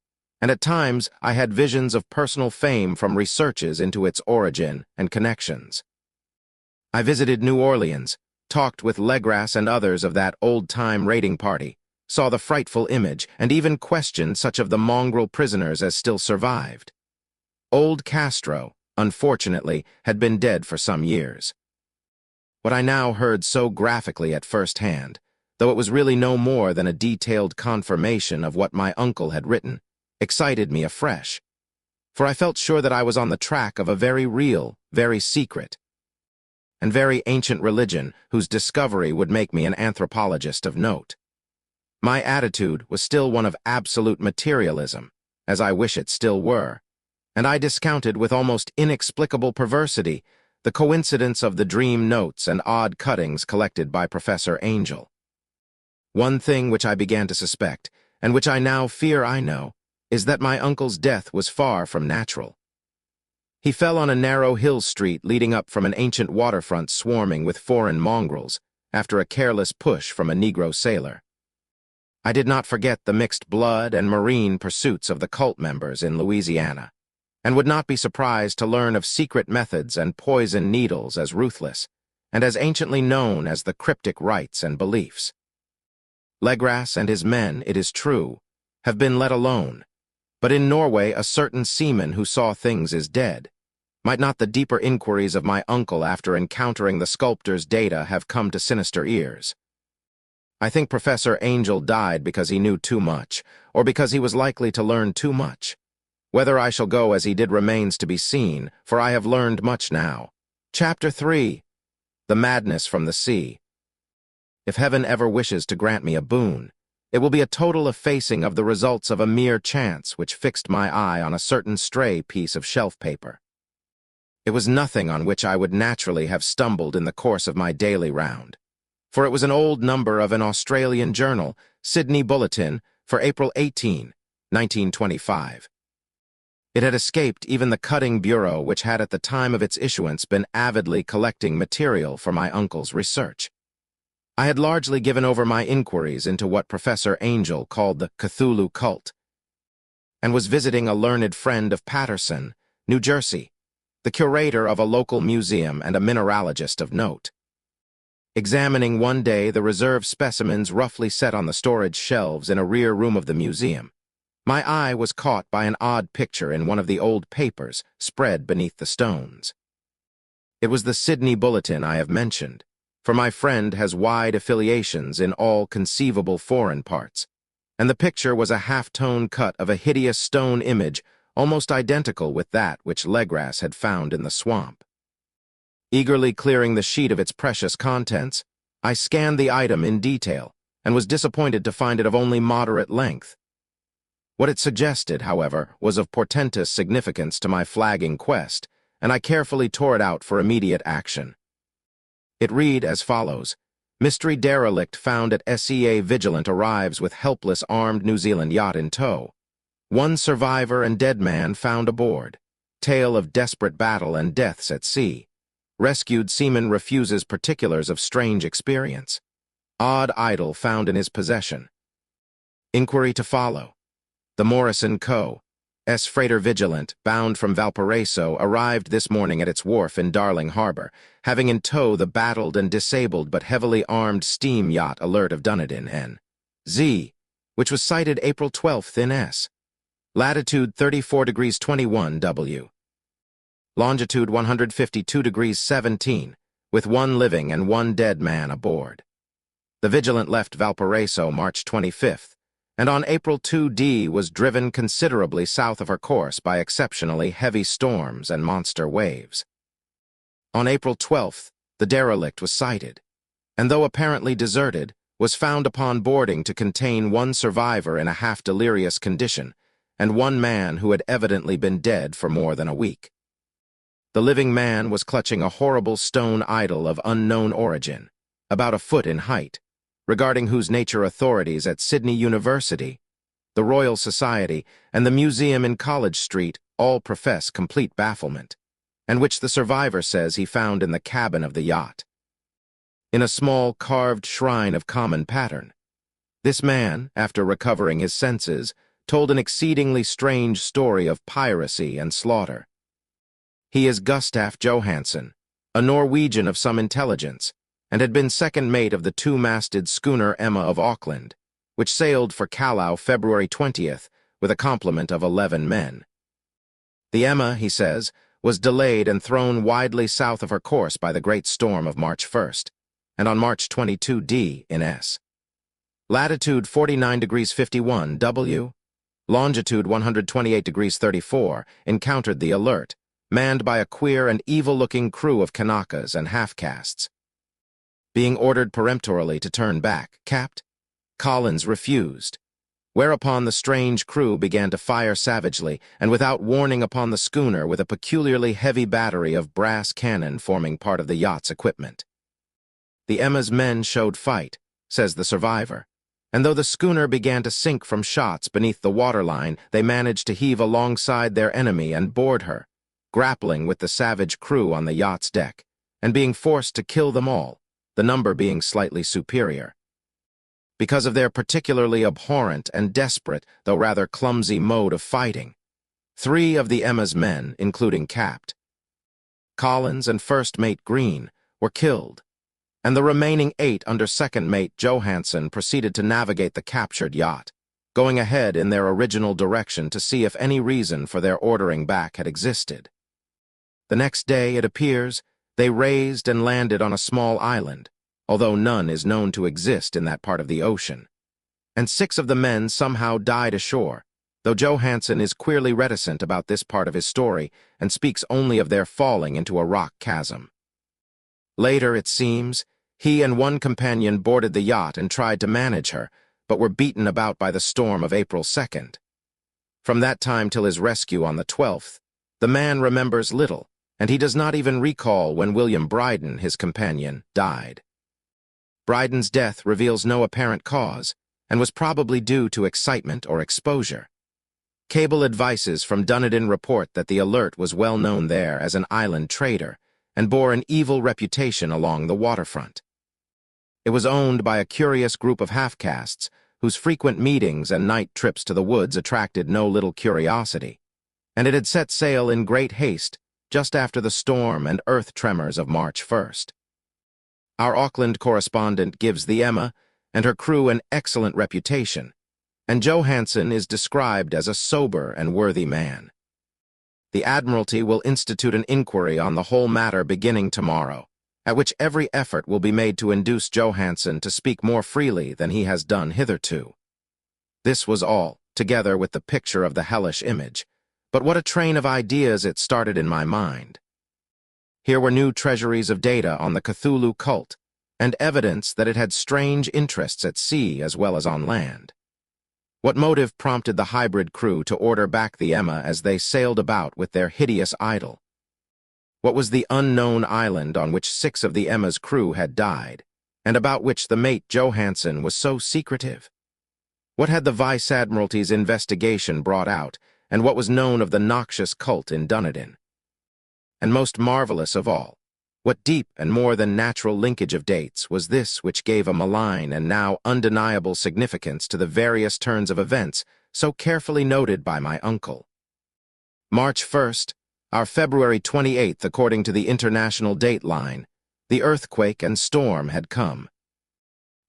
Speaker 1: and at times I had visions of personal fame from researches into its origin and connections. I visited New Orleans, talked with Legras and others of that old-time raiding party, saw the frightful image, and even questioned such of the mongrel prisoners as still survived. Old Castro, unfortunately, had been dead for some years. What I now heard so graphically at first hand, though it was really no more than a detailed confirmation of what my uncle had written, excited me afresh, for I felt sure that I was on the track of a very real, very secret, and very ancient religion whose discovery would make me an anthropologist of note. My attitude was still one of absolute materialism, as I wish it still were, and I discounted with almost inexplicable perversity the coincidence of the dream notes and odd cuttings collected by Professor Angel. One thing which I began to suspect, and which I now fear I know, is that my uncle's death was far from natural. He fell on a narrow hill street leading up from an ancient waterfront swarming with foreign mongrels, after a careless push from a Negro sailor. I did not forget the mixed blood and marine pursuits of the cult members in Louisiana, and would not be surprised to learn of secret methods and poison needles as ruthless, and as anciently known as the cryptic rites and beliefs. Legras and his men, it is true, have been let alone, but in Norway a certain seaman who saw things is dead. Might not the deeper inquiries of my uncle after encountering the sculptor's data have come to sinister ears? I think Professor Angel died because he knew too much, or because he was likely to learn too much. Whether I shall go as he did remains to be seen, for I have learned much now. Chapter 3. The Madness from the Sea. If heaven ever wishes to grant me a boon, it will be a total effacing of the results of a mere chance which fixed my eye on a certain stray piece of shelf paper. It was nothing on which I would naturally have stumbled in the course of my daily round, for it was an old number of an Australian journal, Sydney Bulletin, for April 18, 1925. It had escaped even the cutting bureau which had at the time of its issuance been avidly collecting material for my uncle's research. I had largely given over my inquiries into what Professor Angel called the Cthulhu cult, and was visiting a learned friend of Paterson, New Jersey, the curator of a local museum and a mineralogist of note. Examining one day the reserve specimens roughly set on the storage shelves in a rear room of the museum, my eye was caught by an odd picture in one of the old papers spread beneath the stones. It was the Sydney Bulletin I have mentioned, for my friend has wide affiliations in all conceivable foreign parts, and the picture was a half-tone cut of a hideous stone image almost identical with that which Legras had found in the swamp. Eagerly clearing the sheet of its precious contents, I scanned the item in detail and was disappointed to find it of only moderate length. What it suggested, however, was of portentous significance to my flagging quest, and I carefully tore it out for immediate action. It read as follows: Mystery derelict found at SEA Vigilant arrives with helpless armed New Zealand yacht in tow. One survivor and dead man found aboard. Tale of desperate battle and deaths at sea. Rescued seaman refuses particulars of strange experience. Odd idol found in his possession. Inquiry to follow. The Morrison Co. S. Freighter Vigilant, bound from Valparaiso, arrived this morning at its wharf in Darling Harbor, having in tow the battled and disabled but heavily armed steam yacht Alert of Dunedin, N.Z., which was sighted April 12th in S. Latitude 34 degrees 21 W. Longitude 152 degrees 17, with one living and one dead man aboard. The Vigilant left Valparaiso March 25th, and on April 2D was driven considerably south of her course by exceptionally heavy storms and monster waves. On April 12th, the derelict was sighted, and though apparently deserted, was found upon boarding to contain one survivor in a half-delirious condition and one man who had evidently been dead for more than a week. The living man was clutching a horrible stone idol of unknown origin, about a foot in height, regarding whose nature authorities at Sydney University, the Royal Society, and the museum in College Street all profess complete bafflement, and which the survivor says he found in the cabin of the yacht, in a small carved shrine of common pattern. This man, after recovering his senses, told an exceedingly strange story of piracy and slaughter. He is Gustaf Johansson, a Norwegian of some intelligence, and had been second mate of the two-masted schooner Emma of Auckland, which sailed for Callao February 20th with a complement of 11 men. The Emma, he says, was delayed and thrown widely south of her course by the great storm of March 1st, and on March 22D in S. Latitude 49 degrees 51 W, longitude 128 degrees 34, encountered the Alert, manned by a queer and evil-looking crew of Kanakas and half-castes. Being ordered peremptorily to turn back, Capt. Collins refused, whereupon the strange crew began to fire savagely and without warning upon the schooner with a peculiarly heavy battery of brass cannon forming part of the yacht's equipment. The Emma's men showed fight, says the survivor, and though the schooner began to sink from shots beneath the waterline, they managed to heave alongside their enemy and board her, grappling with the savage crew on the yacht's deck, and being forced to kill them all, the number being slightly superior. Because of their particularly abhorrent and desperate, though rather clumsy mode of fighting, 3 of the Emma's men, including Capt. Collins and First Mate Green, were killed, and the remaining 8 under Second Mate Johansson proceeded to navigate the captured yacht, going ahead in their original direction to see if any reason for their ordering back had existed. The next day, it appears, they raised and landed on a small island, although none is known to exist in that part of the ocean, and 6 of the men somehow died ashore, though Johansson is queerly reticent about this part of his story and speaks only of their falling into a rock chasm. Later, it seems, he and one companion boarded the yacht and tried to manage her, but were beaten about by the storm of April 2nd. From that time till his rescue on the 12th, the man remembers little, and he does not even recall when William Bryden, his companion, died. Bryden's death reveals no apparent cause, and was probably due to excitement or exposure. Cable advices from Dunedin report that the Alert was well known there as an island trader and bore an evil reputation along the waterfront. It was owned by a curious group of half-castes whose frequent meetings and night trips to the woods attracted no little curiosity, and it had set sail in great haste just after the storm and earth tremors of March 1st. Our Auckland correspondent gives the Emma and her crew an excellent reputation, and Johansen is described as a sober and worthy man. The Admiralty will institute an inquiry on the whole matter beginning tomorrow, at which every effort will be made to induce Johansen to speak more freely than he has done hitherto. This was all, together with the picture of the hellish image, but what a train of ideas it started in my mind. Here were new treasuries of data on the Cthulhu cult, and evidence that it had strange interests at sea as well as on land. What motive prompted the hybrid crew to order back the Emma as they sailed about with their hideous idol? What was the unknown island on which 6 of the Emma's crew had died, and about which the mate Johansen was so secretive? What had the Vice Admiralty's investigation brought out, and what was known of the noxious cult in Dunedin? And most marvelous of all, what deep and more than natural linkage of dates was this which gave a malign and now undeniable significance to the various turns of events so carefully noted by my uncle? March 1st, our February 28th according to the international date line, the earthquake and storm had come.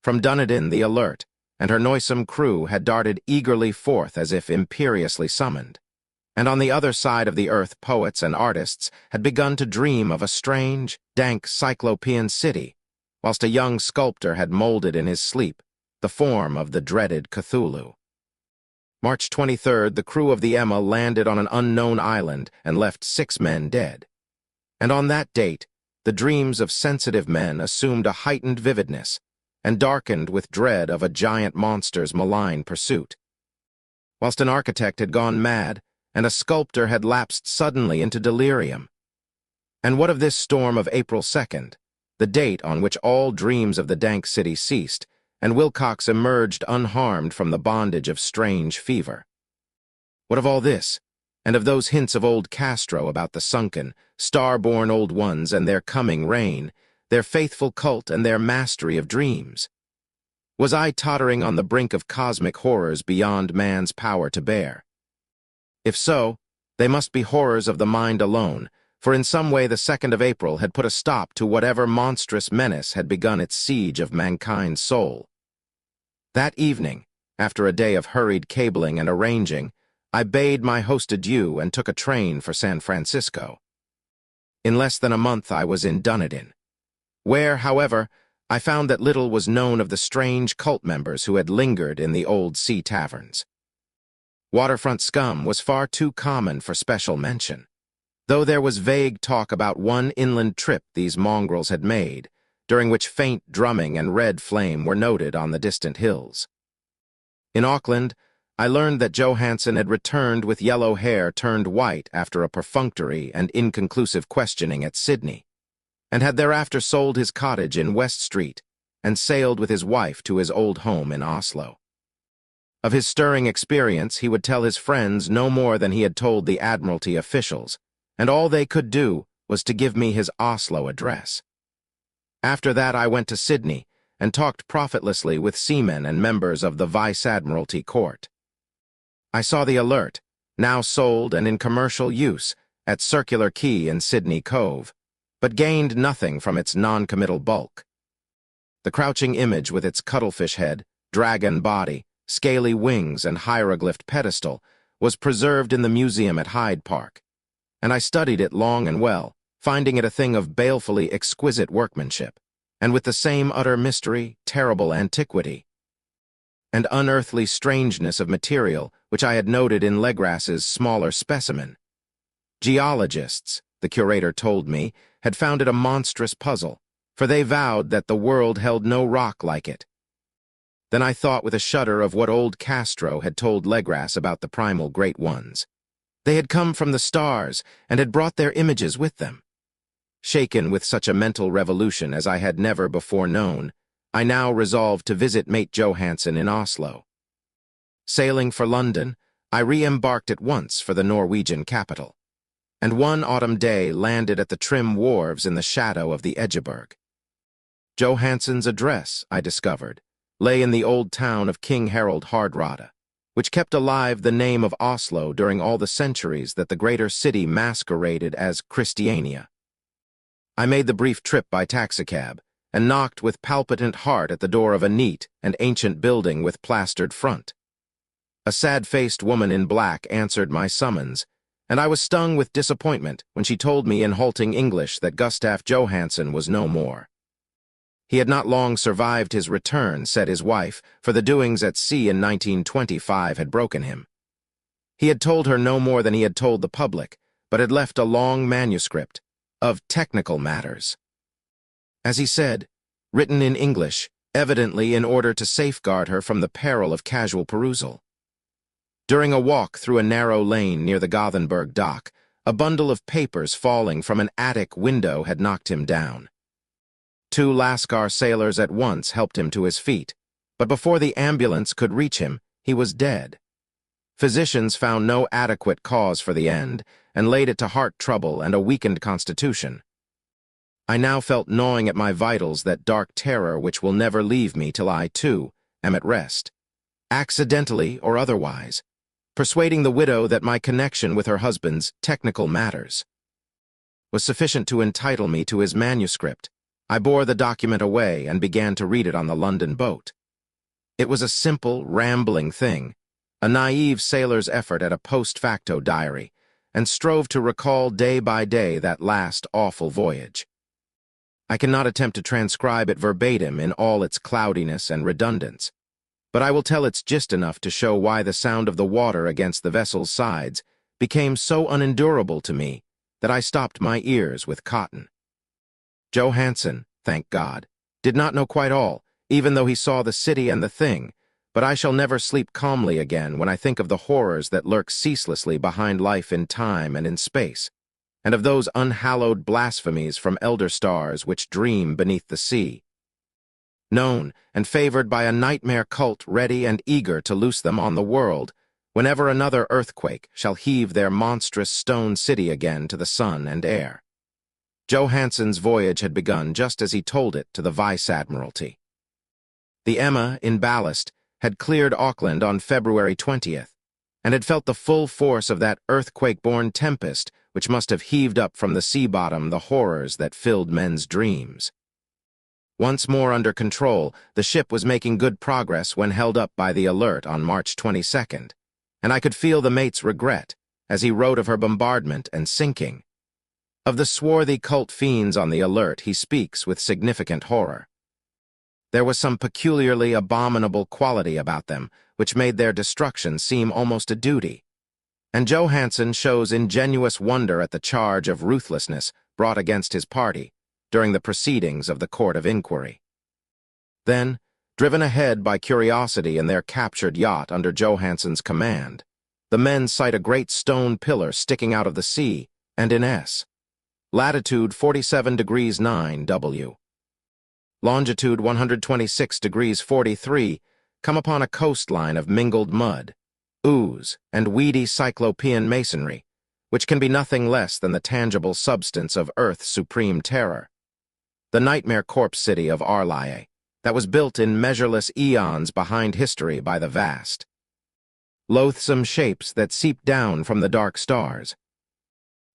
Speaker 1: From Dunedin the Alert and her noisome crew had darted eagerly forth as if imperiously summoned, and on the other side of the earth poets and artists had begun to dream of a strange, dank cyclopean city, whilst a young sculptor had molded in his sleep the form of the dreaded Cthulhu. March 23rd, the crew of the Emma landed on an unknown island and left 6 men dead. And on that date, the dreams of sensitive men assumed a heightened vividness and darkened with dread of a giant monster's malign pursuit. Whilst an architect had gone mad, and a sculptor had lapsed suddenly into delirium. And what of this storm of April 2nd, the date on which all dreams of the dank city ceased, and Wilcox emerged unharmed from the bondage of strange fever? What of all this, and of those hints of old Castro about the sunken, star-born old ones and their coming reign, their faithful cult and their mastery of dreams? Was I tottering on the brink of cosmic horrors beyond man's power to bear? If so, they must be horrors of the mind alone, for in some way the 2nd of April had put a stop to whatever monstrous menace had begun its siege of mankind's soul. That evening, after a day of hurried cabling and arranging, I bade my host adieu and took a train for San Francisco. In less than a month I was in Dunedin, where, however, I found that little was known of the strange cult members who had lingered in the old sea taverns. Waterfront scum was far too common for special mention, though there was vague talk about one inland trip these mongrels had made, during which faint drumming and red flame were noted on the distant hills. In Auckland, I learned that Johansen had returned with yellow hair turned white after a perfunctory and inconclusive questioning at Sydney, and had thereafter sold his cottage in West Street and sailed with his wife to his old home in Oslo. Of his stirring experience he would tell his friends no more than he had told the Admiralty officials, and all they could do was to give me his Oslo address. After that I went to Sydney and talked profitlessly with seamen and members of the Vice Admiralty Court. I saw the Alert, now sold and in commercial use, at Circular Quay in Sydney Cove, but gained nothing from its non-committal bulk. The crouching image with its cuttlefish head, dragon body, scaly wings and hieroglyphed pedestal was preserved in the museum at Hyde Park, and I studied it long and well, finding it a thing of balefully exquisite workmanship, and with the same utter mystery, terrible antiquity, and unearthly strangeness of material which I had noted in Legras's smaller specimen. Geologists, the curator told me, had found it a monstrous puzzle, for they vowed that the world held no rock like it. Then I thought with a shudder of what old Castro had told Legras about the primal great ones. They had come from the stars and had brought their images with them. Shaken with such a mental revolution as I had never before known, I now resolved to visit mate Johansen in Oslo. Sailing for London, I re-embarked at once for the Norwegian capital, and one autumn day landed at the trim wharves in the shadow of the Edgeborg. Johansen's address, I discovered, lay in the old town of King Harald Hardrada, which kept alive the name of Oslo during all the centuries that the greater city masqueraded as Christiania. I made the brief trip by taxicab and knocked with palpitant heart at the door of a neat and ancient building with plastered front. A sad-faced woman in black answered my summons, and I was stung with disappointment when she told me in halting English that Gustaf Johansen was no more. He had not long survived his return, said his wife, for the doings at sea in 1925 had broken him. He had told her no more than he had told the public, but had left a long manuscript of technical matters. As he said, written in English, evidently in order to safeguard her from the peril of casual perusal. During a walk through a narrow lane near the Gothenburg dock, a bundle of papers falling from an attic window had knocked him down. 2 Lascar sailors at once helped him to his feet, but before the ambulance could reach him, he was dead. Physicians found no adequate cause for the end and laid it to heart trouble and a weakened constitution. I now felt gnawing at my vitals that dark terror which will never leave me till I, too, am at rest, accidentally or otherwise, persuading the widow that my connection with her husband's technical matters was sufficient to entitle me to his manuscript. I bore the document away and began to read it on the London boat. It was a simple, rambling thing, a naive sailor's effort at a post-facto diary, and strove to recall day by day that last awful voyage. I cannot attempt to transcribe it verbatim in all its cloudiness and redundance, but I will tell its gist enough to show why the sound of the water against the vessel's sides became so unendurable to me that I stopped my ears with cotton. Johansen, thank God, did not know quite all, even though he saw the city and the thing, but I shall never sleep calmly again when I think of the horrors that lurk ceaselessly behind life in time and in space, and of those unhallowed blasphemies from elder stars which dream beneath the sea. Known and favored by a nightmare cult ready and eager to loose them on the world, whenever another earthquake shall heave their monstrous stone city again to the sun and air. Johansen's voyage had begun just as he told it to the Vice-Admiralty. The Emma, in ballast, had cleared Auckland on February 20th, and had felt the full force of that earthquake-born tempest which must have heaved up from the sea bottom the horrors that filled men's dreams. Once more under control, the ship was making good progress when held up by the Alert on March 22nd, and I could feel the mate's regret as he wrote of her bombardment and sinking. Of the swarthy cult fiends on the Alert he speaks with significant horror. There was some peculiarly abominable quality about them which made their destruction seem almost a duty, and Johansen shows ingenuous wonder at the charge of ruthlessness brought against his party during the proceedings of the Court of Inquiry. Then, driven ahead by curiosity in their captured yacht under Johansen's command, the men sight a great stone pillar sticking out of the sea and in S. Latitude 47 degrees 9 W. Longitude 126 degrees 43, come upon a coastline of mingled mud, ooze, and weedy cyclopean masonry, which can be nothing less than the tangible substance of Earth's supreme terror. The nightmare corpse city of Arlaie, that was built in measureless eons behind history by the vast. Loathsome shapes that seeped down from the dark stars.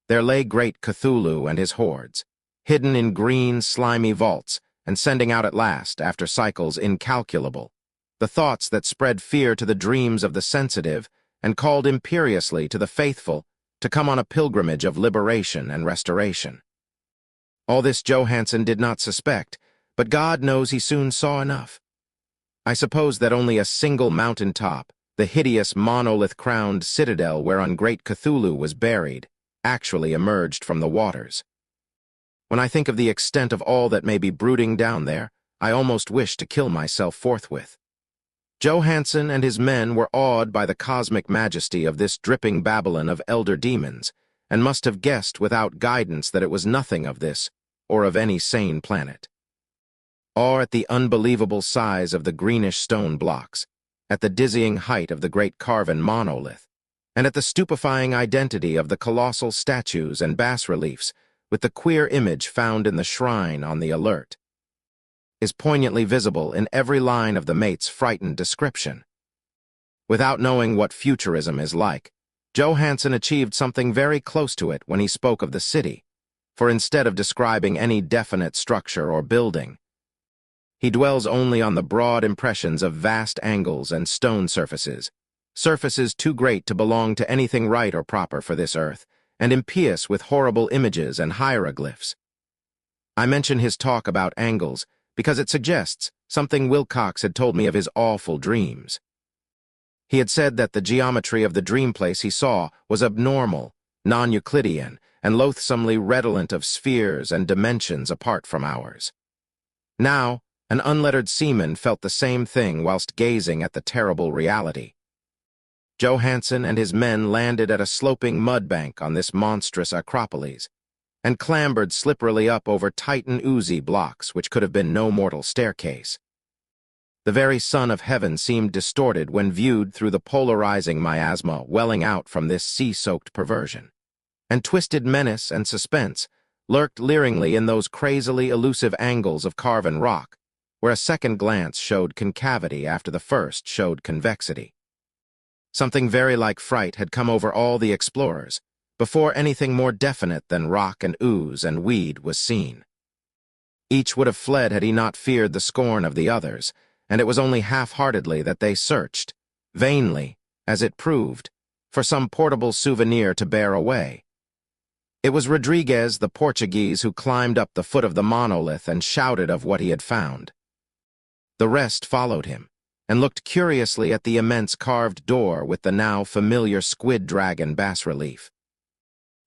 Speaker 1: There lay great Cthulhu and his hordes, hidden in green, slimy vaults, and sending out at last, after cycles incalculable, the thoughts that spread fear to the dreams of the sensitive and called imperiously to the faithful to come on a pilgrimage of liberation and restoration. All this Johansen did not suspect, but God knows he soon saw enough. I suppose that only a single mountain top, the hideous monolith-crowned citadel whereon great Cthulhu was buried, actually emerged from the waters. When I think of the extent of all that may be brooding down there, I almost wish to kill myself forthwith. Johansen and his men were awed by the cosmic majesty of this dripping Babylon of elder demons, and must have guessed without guidance that it was nothing of this, or of any sane planet. Awe at the unbelievable size of the greenish stone blocks, at the dizzying height of the great carven monolith, and at the stupefying identity of the colossal statues and bas-reliefs with the queer image found in the shrine on the alert, is poignantly visible in every line of the mate's frightened description. Without knowing what futurism is like, Johansen achieved something very close to it when he spoke of the city, for instead of describing any definite structure or building, he dwells only on the broad impressions of vast angles and stone surfaces, surfaces too great to belong to anything right or proper for this earth, and impious with horrible images and hieroglyphs. I mention his talk about angles because it suggests something Wilcox had told me of his awful dreams. He had said that the geometry of the dream place he saw was abnormal, non-Euclidean, and loathsomely redolent of spheres and dimensions apart from ours. Now, an unlettered seaman felt the same thing whilst gazing at the terrible reality. Johansen and his men landed at a sloping mud bank on this monstrous acropolis, and clambered slipperily up over Titan oozy blocks which could have been no mortal staircase. The very sun of heaven seemed distorted when viewed through the polarizing miasma welling out from this sea-soaked perversion, and twisted menace and suspense lurked leeringly in those crazily elusive angles of carven rock, where a second glance showed concavity after the first showed convexity. Something very like fright had come over all the explorers, before anything more definite than rock and ooze and weed was seen. Each would have fled had he not feared the scorn of the others, and it was only half-heartedly that they searched, vainly, as it proved, for some portable souvenir to bear away. It was Rodriguez, the Portuguese, who climbed up the foot of the monolith and shouted of what he had found. The rest followed him, and looked curiously at the immense carved door with the now familiar squid dragon bas-relief.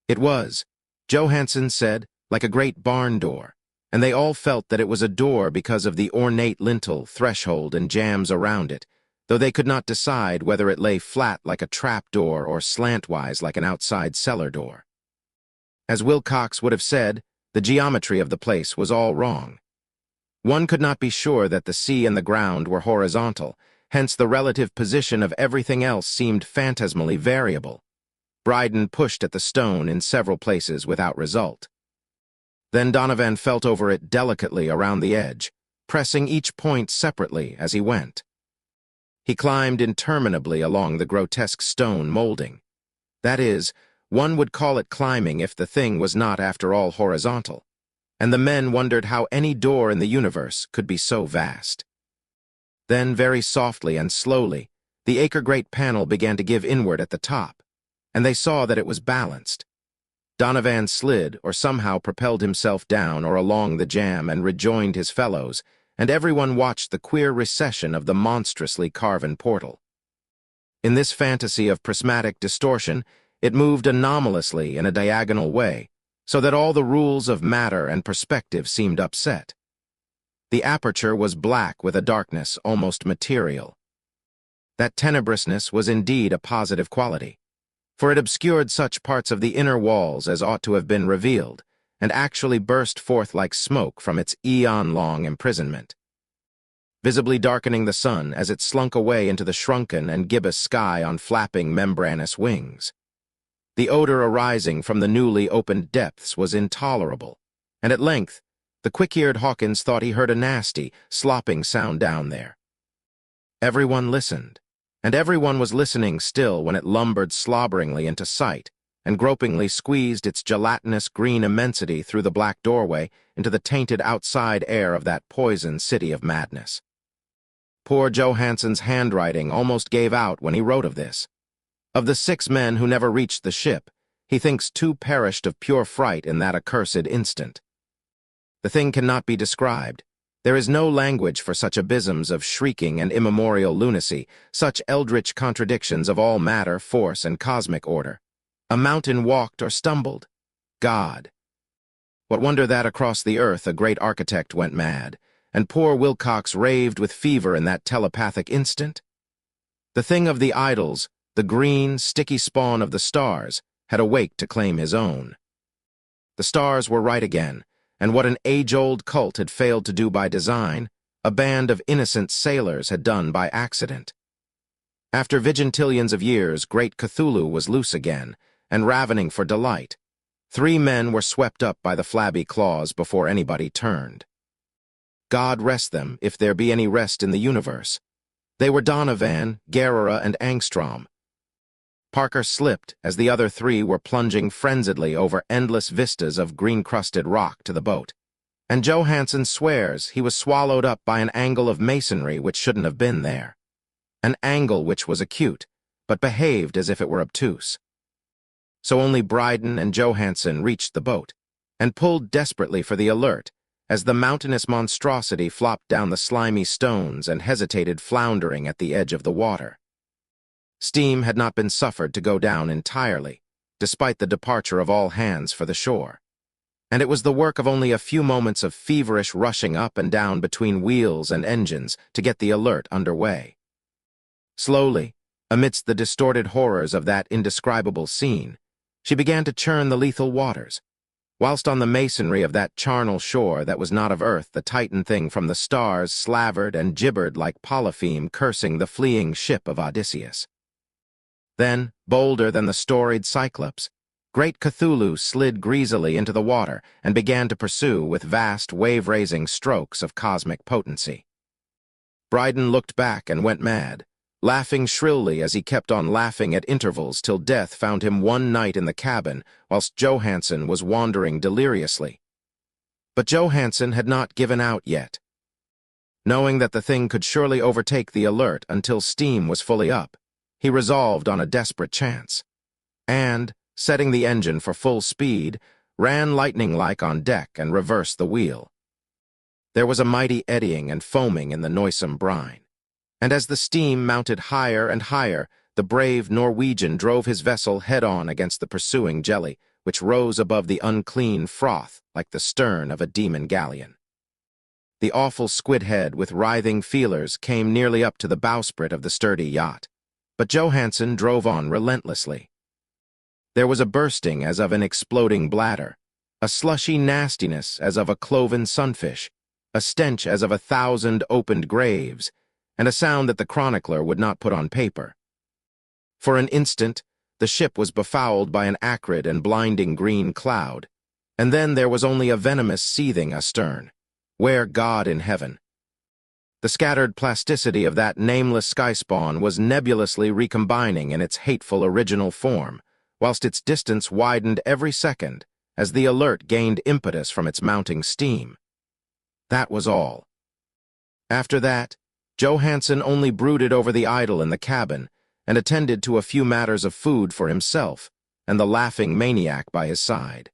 Speaker 1: It was, Johansen said, like a great barn door, and they all felt that it was a door because of the ornate lintel, threshold, and jambs around it, though they could not decide whether it lay flat like a trap-door or slantwise like an outside cellar door. As Wilcox would have said, the geometry of the place was all wrong. One could not be sure that the sea and the ground were horizontal, hence the relative position of everything else seemed phantasmally variable. Bryden pushed at the stone in several places without result. Then Donovan felt over it delicately around the edge, pressing each point separately as he went. He climbed interminably along the grotesque stone molding. That is, one would call it climbing if the thing was not after all horizontal, and the men wondered how any door in the universe could be so vast. Then, very softly and slowly, the acre-great panel began to give inward at the top, and they saw that it was balanced. Donovan slid or somehow propelled himself down or along the jamb and rejoined his fellows, and everyone watched the queer recession of the monstrously carven portal. In this fantasy of prismatic distortion, it moved anomalously in a diagonal way, so that all the rules of matter and perspective seemed upset. The aperture was black with a darkness almost material. That tenebrousness was indeed a positive quality, for it obscured such parts of the inner walls as ought to have been revealed, and actually burst forth like smoke from its eon-long imprisonment, visibly darkening the sun as it slunk away into the shrunken and gibbous sky on flapping membranous wings. The odor arising from the newly opened depths was intolerable, and at length the quick-eared Hawkins thought he heard a nasty, slopping sound down there. Everyone listened, and everyone was listening still when it lumbered slobberingly into sight and gropingly squeezed its gelatinous green immensity through the black doorway into the tainted outside air of that poison city of madness. Poor Johansen's handwriting almost gave out when he wrote of this. Of the 6 men who never reached the ship, he thinks 2 perished of pure fright in that accursed instant. The thing cannot be described. There is no language for such abysms of shrieking and immemorial lunacy, such eldritch contradictions of all matter, force, and cosmic order. A mountain walked or stumbled. God. What wonder that across the earth a great architect went mad, and poor Wilcox raved with fever in that telepathic instant? The thing of the idols, the green, sticky spawn of the stars, had awaked to claim his own. The stars were right again, and what an age-old cult had failed to do by design, a band of innocent sailors had done by accident. After vigintillions of years, great Cthulhu was loose again, and ravening for delight. 3 men were swept up by the flabby claws before anybody turned. God rest them, if there be any rest in the universe. They were Donovan, Guerrera, and Angstrom. Parker slipped as the other 3 were plunging frenziedly over endless vistas of green-crusted rock to the boat. And Johansson swears he was swallowed up by an angle of masonry which shouldn't have been there. An angle which was acute, but behaved as if it were obtuse. So only Bryden and Johansson reached the boat, and pulled desperately for the Alert, as the mountainous monstrosity flopped down the slimy stones and hesitated floundering at the edge of the water. Steam had not been suffered to go down entirely, despite the departure of all hands for the shore, and it was the work of only a few moments of feverish rushing up and down between wheels and engines to get the Alert under way. Slowly, amidst the distorted horrors of that indescribable scene, she began to churn the lethal waters, whilst on the masonry of that charnel shore that was not of earth the Titan thing from the stars slavered and gibbered like Polypheme cursing the fleeing ship of Odysseus. Then, bolder than the storied Cyclops, great Cthulhu slid greasily into the water and began to pursue with vast wave-raising strokes of cosmic potency. Bryden looked back and went mad, laughing shrilly as he kept on laughing at intervals till death found him one night in the cabin whilst Johansson was wandering deliriously. But Johansson had not given out yet. Knowing that the thing could surely overtake the Alert until steam was fully up, he resolved on a desperate chance, and, setting the engine for full speed, ran lightning-like on deck and reversed the wheel. There was a mighty eddying and foaming in the noisome brine, and as the steam mounted higher and higher, the brave Norwegian drove his vessel head-on against the pursuing jelly, which rose above the unclean froth like the stern of a demon galleon. The awful squid head with writhing feelers came nearly up to the bowsprit of the sturdy yacht, but Johansson drove on relentlessly. There was a bursting as of an exploding bladder, a slushy nastiness as of a cloven sunfish, a stench as of 1,000 opened graves, and a sound that the chronicler would not put on paper. For an instant, the ship was befouled by an acrid and blinding green cloud, and then there was only a venomous seething astern. Where God in heaven? The scattered plasticity of that nameless skyspawn was nebulously recombining in its hateful original form, whilst its distance widened every second as the Alert gained impetus from its mounting steam. That was all. After that, Johansson only brooded over the idol in the cabin and attended to a few matters of food for himself and the laughing maniac by his side.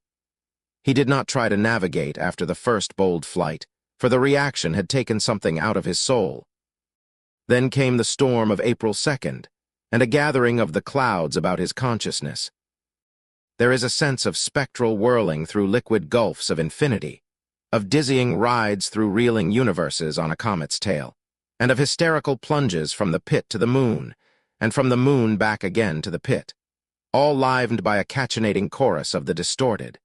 Speaker 1: He did not try to navigate after the first bold flight, for the reaction had taken something out of his soul. Then came the storm of April 2nd, and a gathering of the clouds about his consciousness. There is a sense of spectral whirling through liquid gulfs of infinity, of dizzying rides through reeling universes on a comet's tail, and of hysterical plunges from the pit to the moon, and from the moon back again to the pit, all livened by a cachinating chorus of the distorted.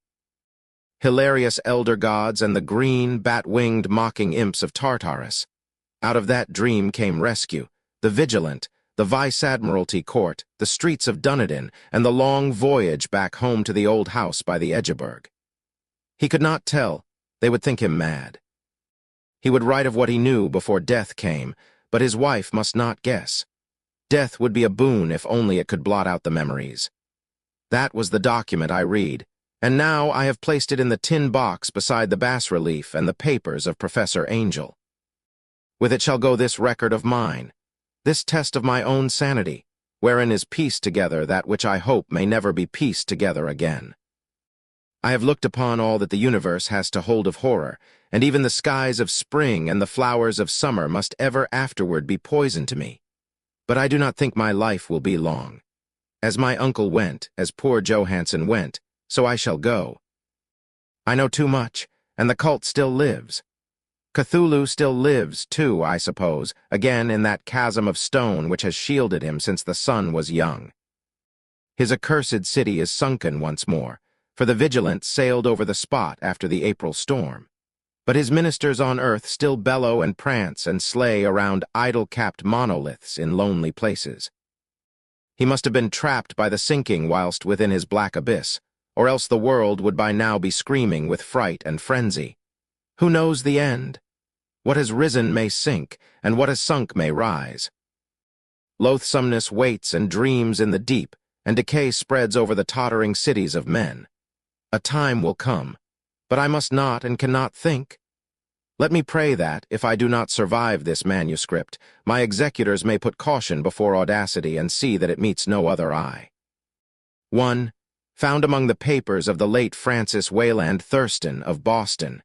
Speaker 1: Hilarious elder gods and the green, bat-winged mocking imps of Tartarus. Out of that dream came rescue, the vigilant, the vice-admiralty court, the streets of Dunedin, and the long voyage back home to the old house by the Edgeburg. He could not tell. They would think him mad. He would write of what he knew before death came, but his wife must not guess. Death would be a boon if only it could blot out the memories. That was the document I read, and now I have placed it in the tin box beside the bas-relief and the papers of Professor Angel. With it shall go this record of mine, this test of my own sanity, wherein is pieced together that which I hope may never be pieced together again. I have looked upon all that the universe has to hold of horror, and even the skies of spring and the flowers of summer must ever afterward be poison to me. But I do not think my life will be long. As my uncle went, as poor Johansson went, so I shall go. I know too much, and the cult still lives. Cthulhu still lives, too, I suppose, again in that chasm of stone which has shielded him since the sun was young. His accursed city is sunken once more, for the Vigilance sailed over the spot after the April storm. But his ministers on earth still bellow and prance and slay around idol-capped monoliths in lonely places. He must have been trapped by the sinking whilst within his black abyss, or else the world would by now be screaming with fright and frenzy. Who knows the end? What has risen may sink, and what has sunk may rise. Loathsomeness waits and dreams in the deep, and decay spreads over the tottering cities of men. A time will come, but I must not and cannot think. Let me pray that, if I do not survive this manuscript, my executors may put caution before audacity and see that it meets no other eye. 1. Found among the papers of the late Francis Wayland Thurston of Boston,